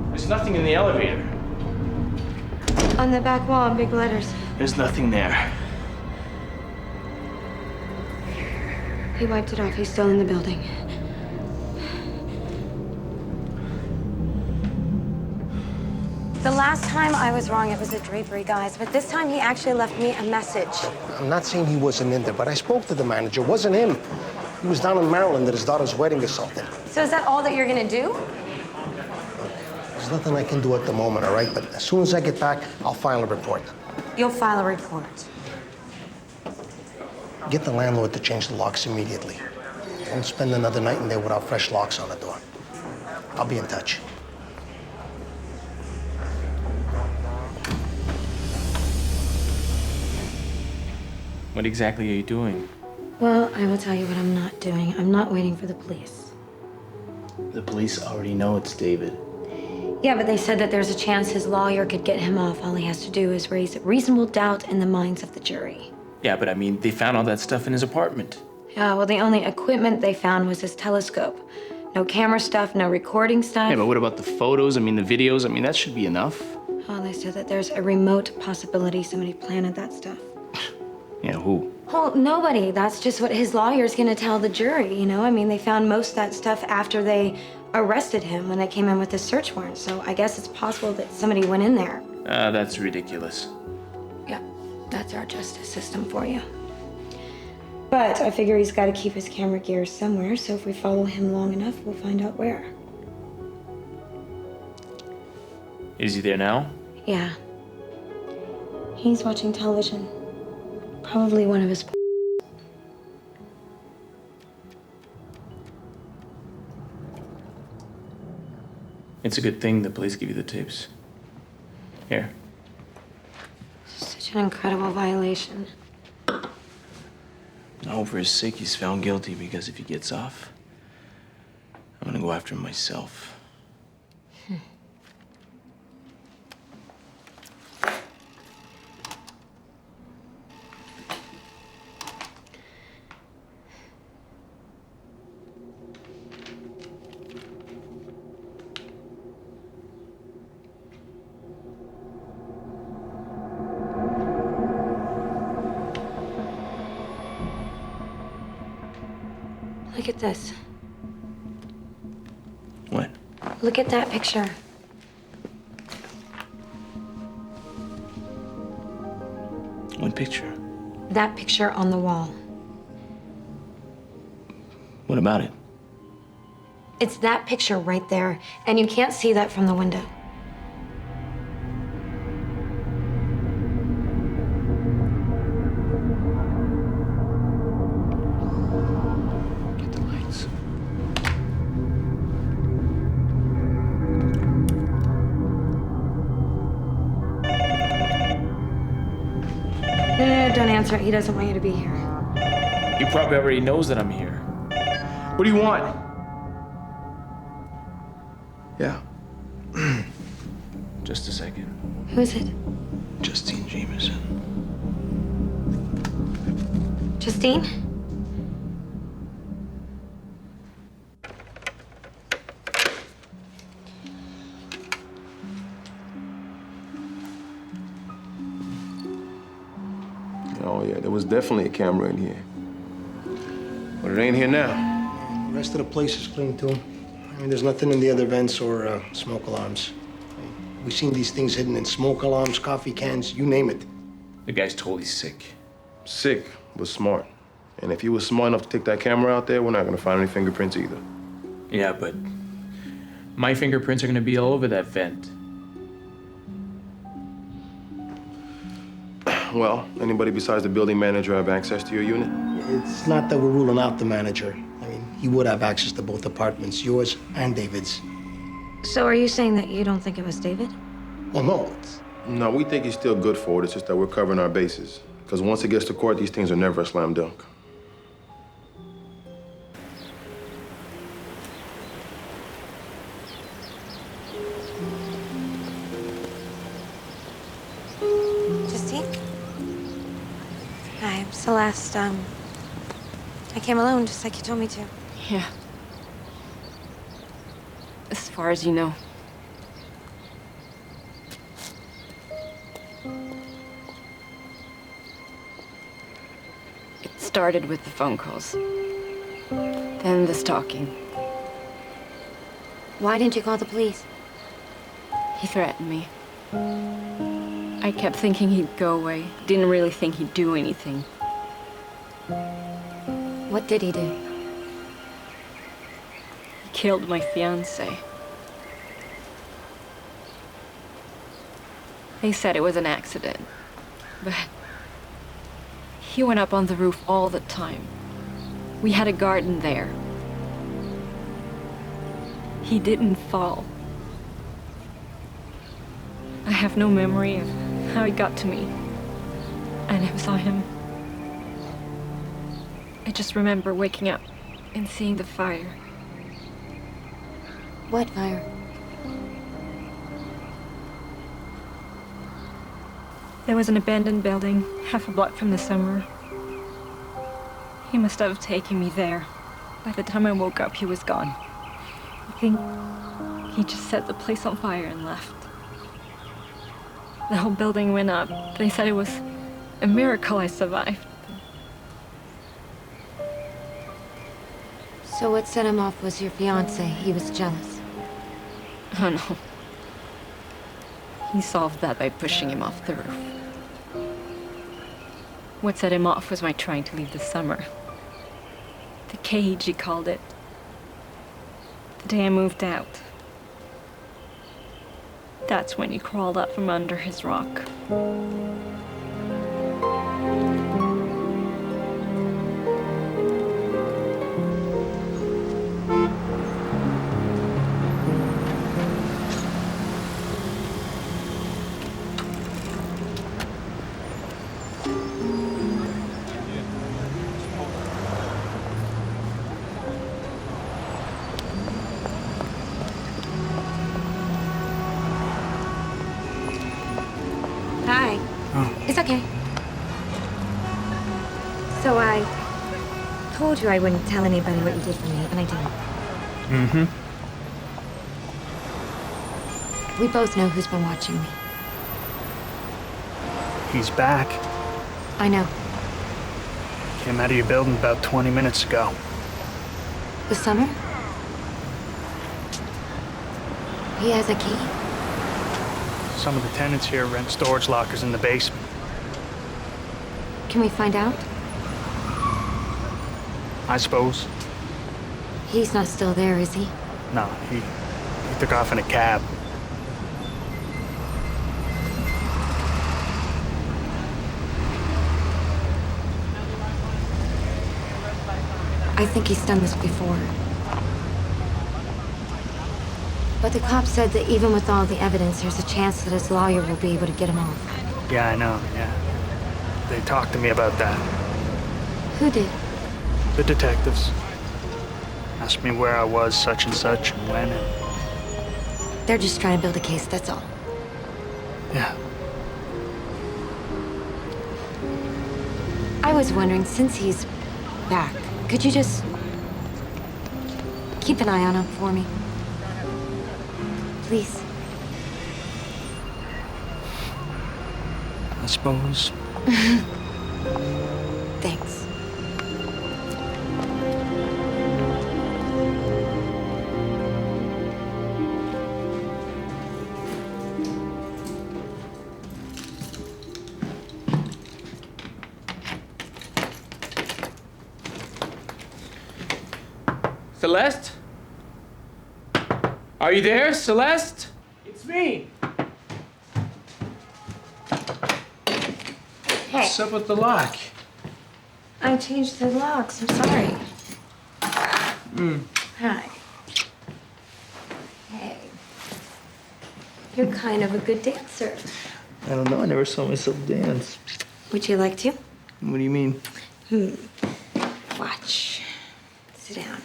There's nothing in the elevator. On the back wall in big letters. There's nothing there. He wiped it off. He's still in the building. The last time I was wrong, it was the drapery guys, but this time he actually left me a message. I'm not saying he wasn't in there, but I spoke to the manager. It wasn't him. He was down in Maryland at his daughter's wedding or something. So is that all that you're gonna do? There's nothing I can do at the moment, all right? But as soon as I get back, I'll file a report. You'll file a report. Get the landlord to change the locks immediately. Don't spend another night in there without fresh locks on the door. I'll be in touch. What exactly are you doing? Well, I will tell you what I'm not doing. I'm not waiting for the police. The police already know it's David. Yeah, but they said that there's a chance his lawyer could get him off. All he has to do is raise reasonable doubt in the minds of the jury. Yeah, but I mean, they found all that stuff in his apartment. Yeah, well, the only equipment they found was his telescope. No camera stuff, no recording stuff. Yeah, but what about the photos? I mean, the videos? I mean, that should be enough. Oh, they said that there's a remote possibility somebody planted that stuff. Yeah, who? Well, nobody. That's just what his lawyer's gonna tell the jury, you know? I mean, they found most of that stuff after they arrested him when they came in with the search warrant, so I guess it's possible that somebody went in there. That's ridiculous. Yeah, that's our justice system for you. But I figure he's got to keep his camera gear somewhere, so if we follow him long enough, we'll find out where. Is he there now? Yeah. He's watching television. Probably one of his... It's a good thing the police give you the tapes. Here. Such an incredible violation. I hope for his sake he's found guilty, because if he gets off, I'm gonna go after him myself. Look at this. What? Look at that picture. What picture? That picture on the wall. What about it? It's that picture right there, and you can't see that from the window. No, don't answer it. He doesn't want you to be here. He probably already knows that I'm here. What do you want? Yeah. Just a second. Who is it? Justine Jameson. Justine? Oh, yeah, there was definitely a camera in here. But it ain't here now. The rest of the place is clean, too. I mean, there's nothing in the other vents or smoke alarms. We've seen these things hidden in smoke alarms, coffee cans, you name it. The guy's totally sick. Sick, but smart. And if he was smart enough to take that camera out there, we're not gonna find any fingerprints either. Yeah, but my fingerprints are gonna be all over that vent. Well, anybody besides the building manager have access to your unit? It's not that we're ruling out the manager. I mean, he would have access to both apartments, yours and David's. So are you saying that you don't think it was David? Well, no. No, we think he's still good for it. It's just that we're covering our bases. Because once it gets to court, these things are never a slam dunk. Justine? Hi, I'm Celeste. I came alone, just like you told me to. Yeah. As far as you know. It started with the phone calls. Then the stalking. Why didn't you call the police? He threatened me. I kept thinking he'd go away. Didn't really think he'd do anything. What did he do? He killed my fiancé. They said it was an accident, but he went up on the roof all the time. We had a garden there. He didn't fall. I have no memory of how he got to me. I never saw him. I just remember waking up and seeing the fire. What fire? There was an abandoned building half a block from the summer. He must have taken me there. By the time I woke up, he was gone. I think he just set the place on fire and left. The whole building went up. They said it was a miracle I survived. So what set him off was your fiancé. He was jealous. Oh no. He solved that by pushing him off the roof. What set him off was my trying to leave this summer. The cage, he called it. The day I moved out. That's when he crawled out from under his rock. Hi. Oh. It's okay. So I told you I wouldn't tell anybody what you did for me, and I didn't. Mm-hmm. We both know who's been watching me. He's back. I know. Came out of your building about 20 minutes ago. The summer? He has a key. Some of the tenants here rent storage lockers in the basement. Can we find out? I suppose. He's not still there, is he? No, he took off in a cab. I think he's done this before. But the cop said that even with all the evidence, there's a chance that his lawyer will be able to get him off. Yeah, I know, yeah. They talked to me about that. Who did? The detectives. Asked me where I was, such and such, and when, and... They're just trying to build a case, that's all. Yeah. I was wondering, since he's back, could you just keep an eye on him for me? Please. I suppose. Thanks. Celeste? Are you there, Celeste? It's me. Hey. What's up with the lock? I changed the locks. I'm sorry. Hi. Hey. You're kind of a good dancer. I don't know. I never saw myself dance. Would you like to? What do you mean? Watch. Sit down.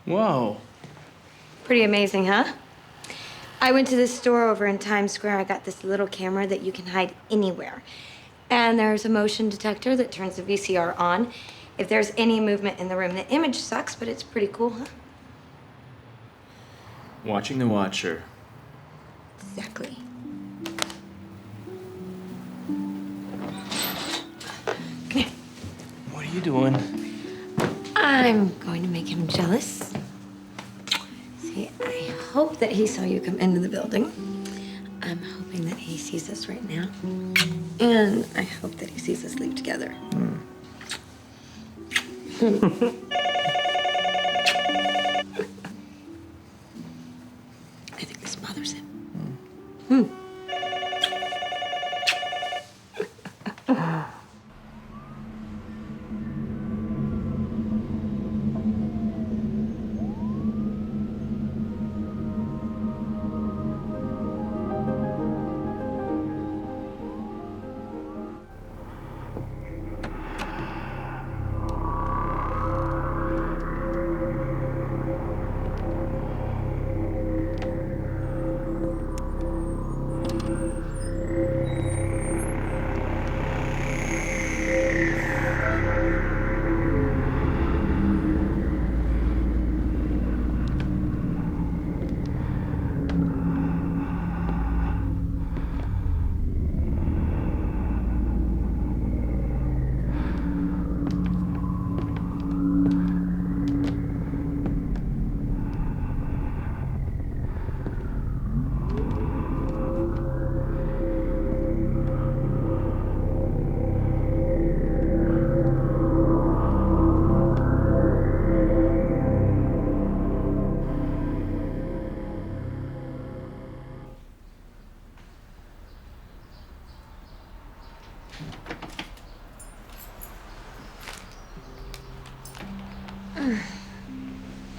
Whoa. Pretty amazing, huh? I went to this store over in Times Square. I got this little camera that you can hide anywhere. And there's a motion detector that turns the VCR on. If there's any movement in the room, the image sucks, but it's pretty cool, huh? Watching the Watcher. Exactly. What are you doing? I'm going to make him jealous. See, I hope that he saw you come into the building. I'm hoping that he sees us right now. And I hope that he sees us leave together. I think this bothers him.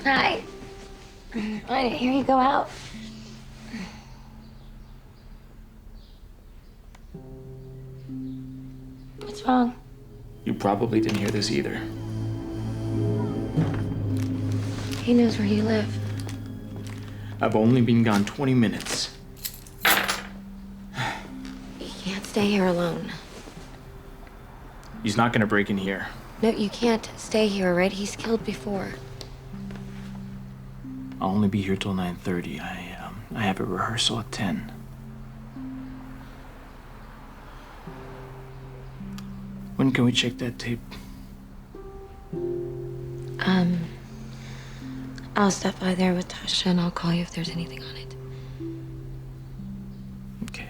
Hi. I didn't hear you go out. What's wrong? You probably didn't hear this either. He knows where you live. I've only been gone 20 minutes. You can't stay here alone. He's not gonna break in here. No, you can't stay here, all right? He's killed before. I'll only be here till 9:30. I have a rehearsal at 10. When can we check that tape? I'll stop by there with Tasha and I'll call you if there's anything on it. Okay.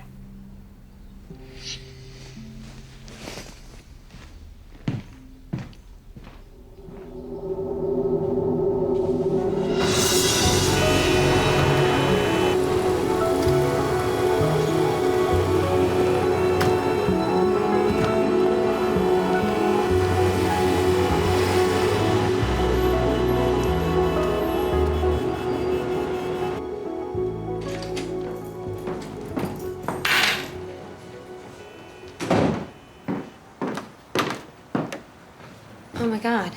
Oh my God.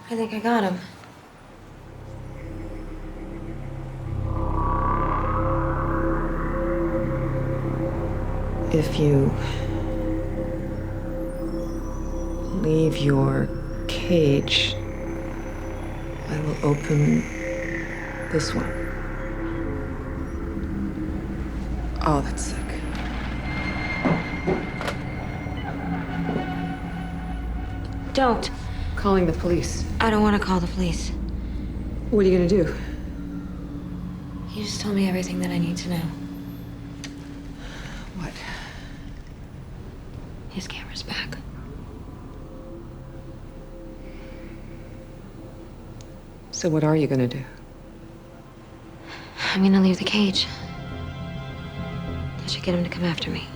I think I got him. If you leave your cage, I will open this one. Oh, that's sick. Don't. Calling the police. I don't want to call the police. What are you gonna do? You just told me everything that I need to know. What? His camera's back. So what are you gonna do? I'm gonna leave the cage. That should get him to come after me.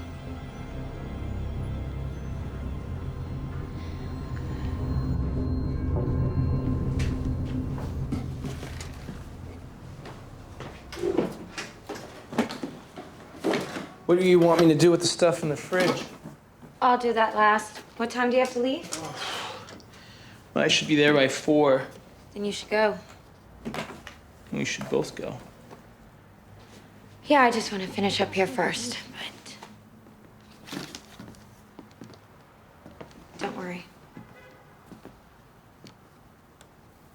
What do you want me to do with the stuff in the fridge? I'll do that last. What time do you have to leave? I should be there by 4. Then you should go. We should both go. Yeah, I just want to finish up here first, but... Don't worry.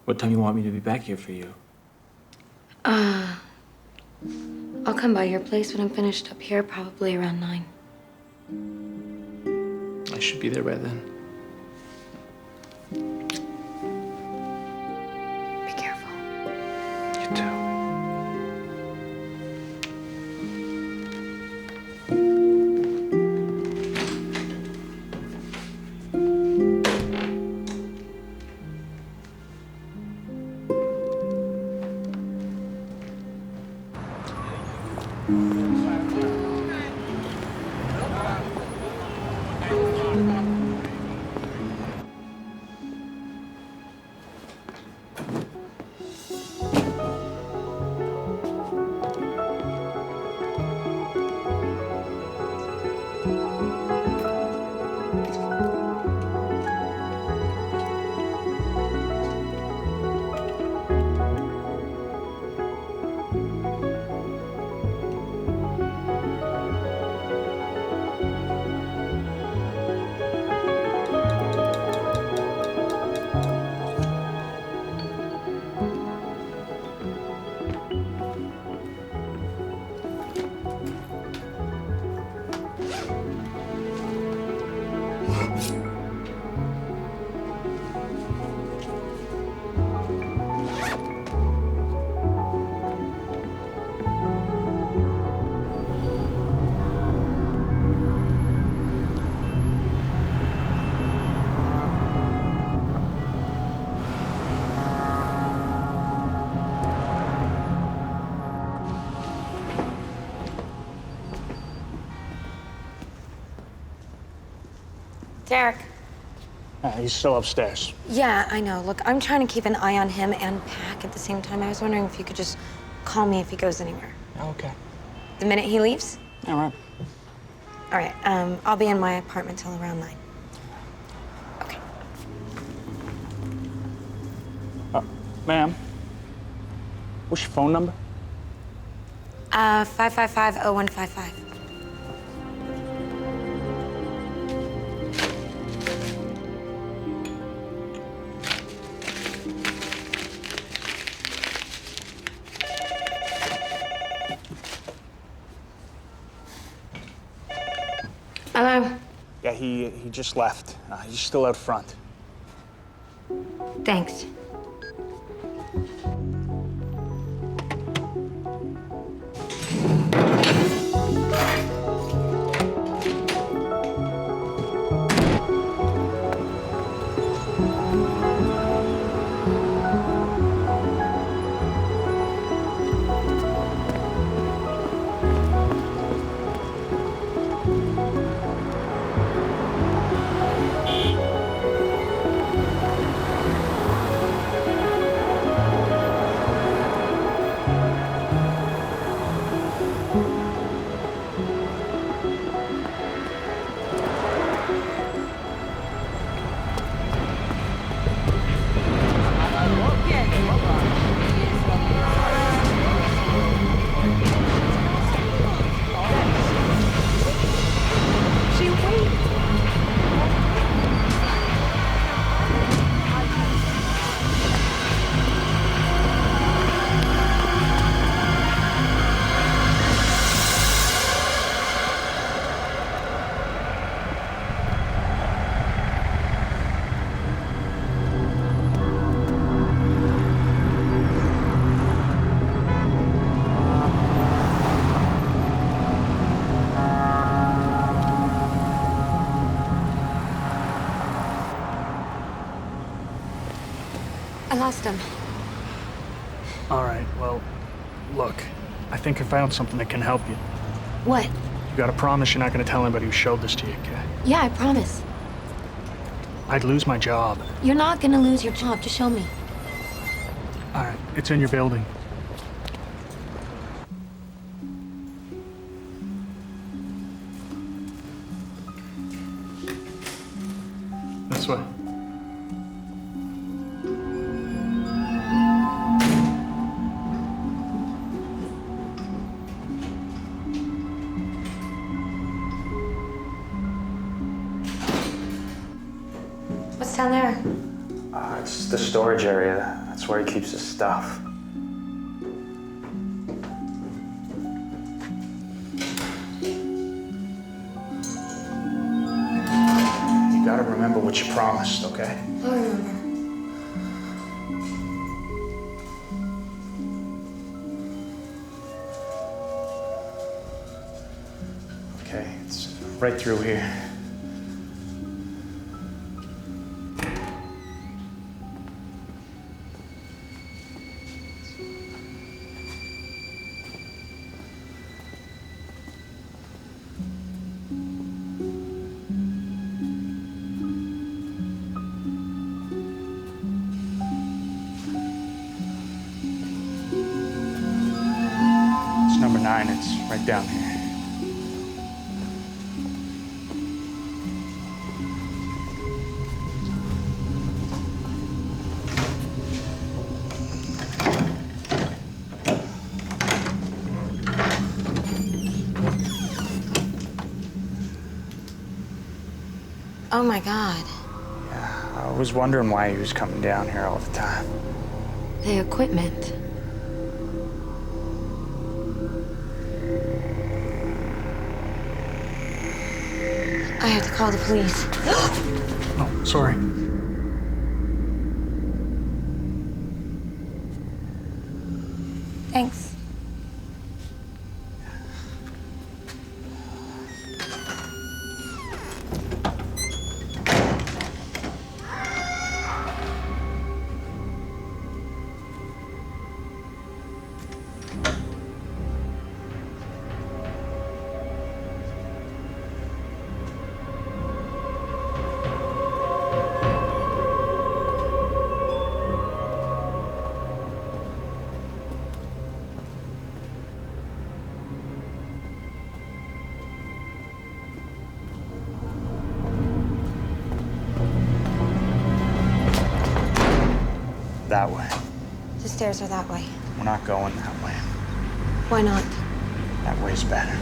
What time you want me to be back here for you? I'll come by your place when I'm finished up here, probably around 9. I should be there by then. Be careful. You too. Derek. He's still upstairs. Yeah, I know. Look, I'm trying to keep an eye on him and Pac at the same time. I was wondering if you could just call me if he goes anywhere. Okay. The minute he leaves? All right. All right, I'll be in my apartment till around 9. Okay. Ma'am, what's your phone number? 555-0155. Hello? Yeah, he just left. He's still out front. Thanks. lost him. All right, well, look, I think I found something that can help you. What? You gotta promise you're not gonna tell anybody who showed this to you, okay? Yeah, I promise. I'd lose my job. You're not gonna lose your job. Just show me. All right, it's in your building. This way. What's down there? It's the storage area. That's where he keeps his stuff. You gotta remember what you promised, okay? I'll remember. Okay, it's right through here. It's number 9, it's right down here. Oh my God. I was wondering why he was coming down here all the time. The equipment. I have to call the police. Oh, sorry. Thanks. That way. The stairs are that way. We're not going that way. Why not? That way's better.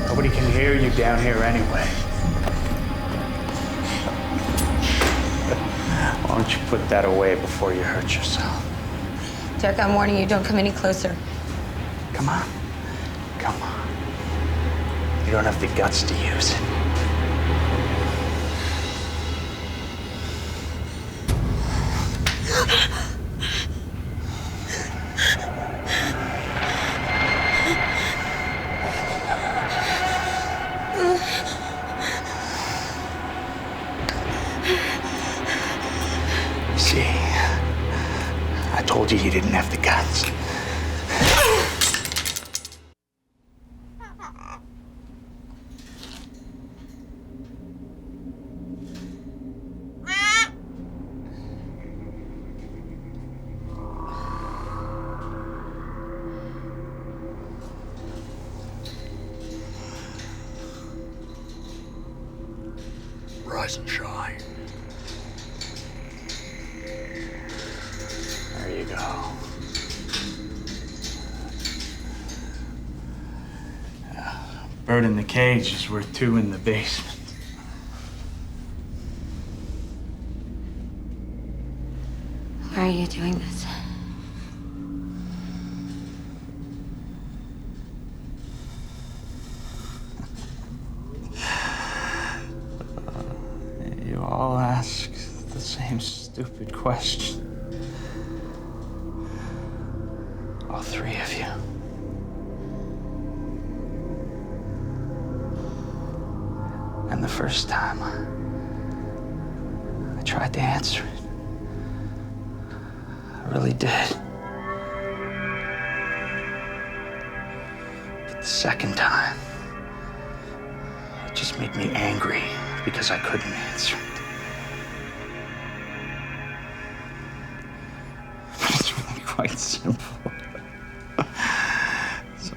Nobody can hear you down here anyway. Why don't you put that away before you hurt yourself? Derek, I'm warning you, don't come any closer. Come on. Come on. You don't have the guts to use it. See, I told you didn't have the guts. Rise and shine. There you go. Bird in the cage is worth 2 in the basement. Why are you doing this? same stupid question. All three of you. And the first time, I tried to answer it. I really did. But the second time, it just made me angry because I couldn't answer it. But it's really quite simple. So,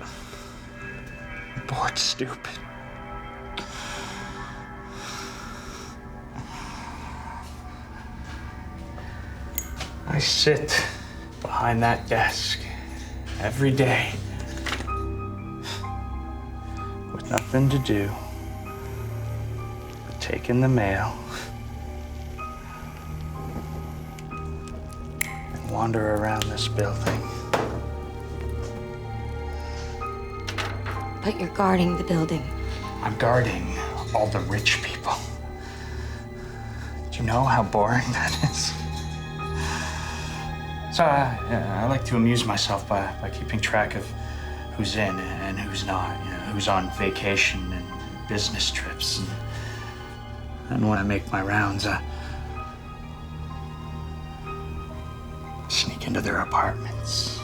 I'm bored stupid. I sit behind that desk every day with nothing to do but take in the mail and wander around this building. But you're guarding the building. I'm guarding all the rich people. Do you know how boring that is? So I like to amuse myself by keeping track of who's in and who's not, you know, who's on vacation and business trips. And when I make my rounds, I sneak into their apartments.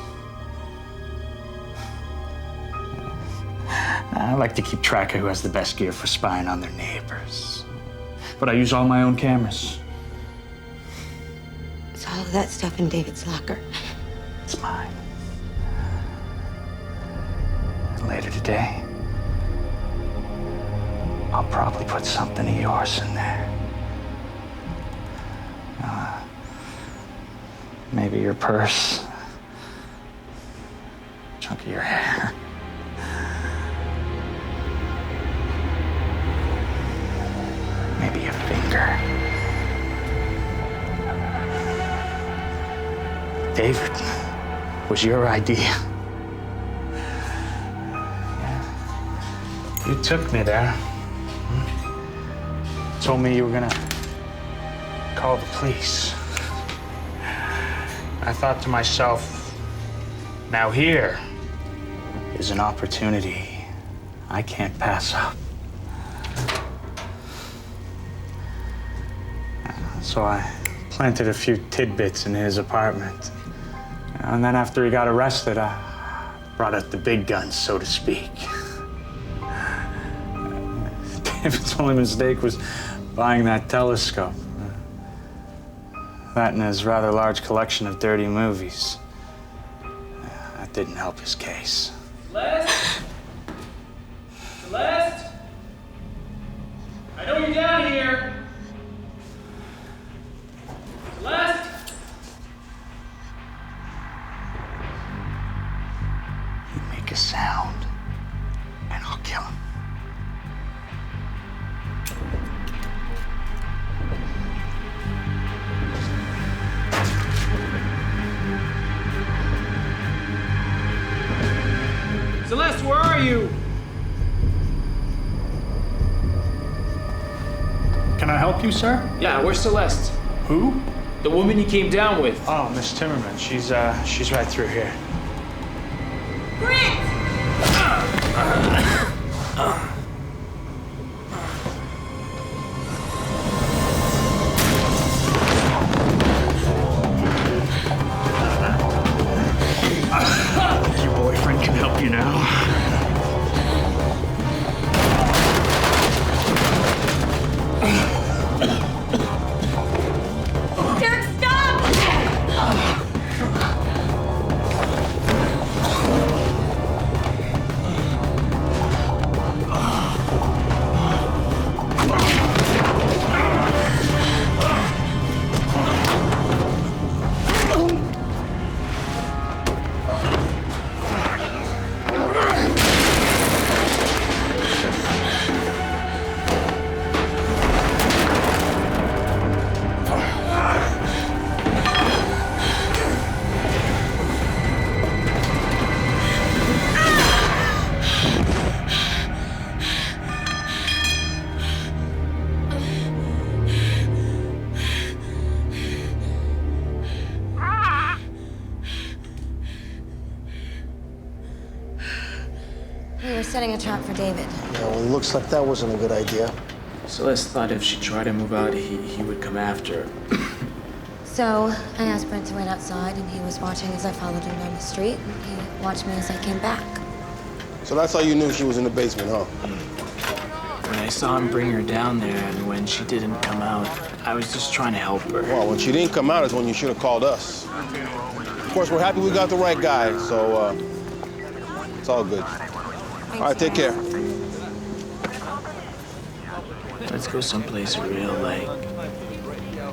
I like to keep track of who has the best gear for spying on their neighbors. But I use all my own cameras. Is all of that stuff in David's locker? It's mine. And later today, I'll probably put something of yours in there. Maybe your purse, a chunk of your hair. Maybe a finger. David, was your idea. You took me there. Told me you were gonna call the police. I thought to myself, now here is an opportunity I can't pass up. So I planted a few tidbits in his apartment. And then after he got arrested, I brought out the big guns, so to speak. David's only mistake was buying that telescope. That and his rather large collection of dirty movies. That didn't help his case. Celeste? Celeste? I know you're down here. Celeste? You make a sound, and I'll kill him. Celeste, where are you? Can I help you, sir? Yeah, where's Celeste? Who? The woman you came down with. Oh, Miss Timmerman. She's right through here. Your boyfriend can help you now. Derek, stop! setting a trap for David. Yeah, well, it looks like that wasn't a good idea. Celeste thought if she tried to move out, he would come after her. So I asked Brent to wait outside, and he was watching as I followed him down the street. And he watched me as I came back. So that's how you knew she was in the basement, huh? When I saw him bring her down there, and when she didn't come out, I was just trying to help her. Well, when she didn't come out is when you should have called us. Of course, we're happy we got the right guy, so it's all good. All right, take care. Let's go someplace real, like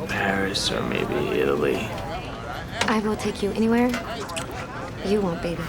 Paris or maybe Italy. I will take you anywhere you want, baby.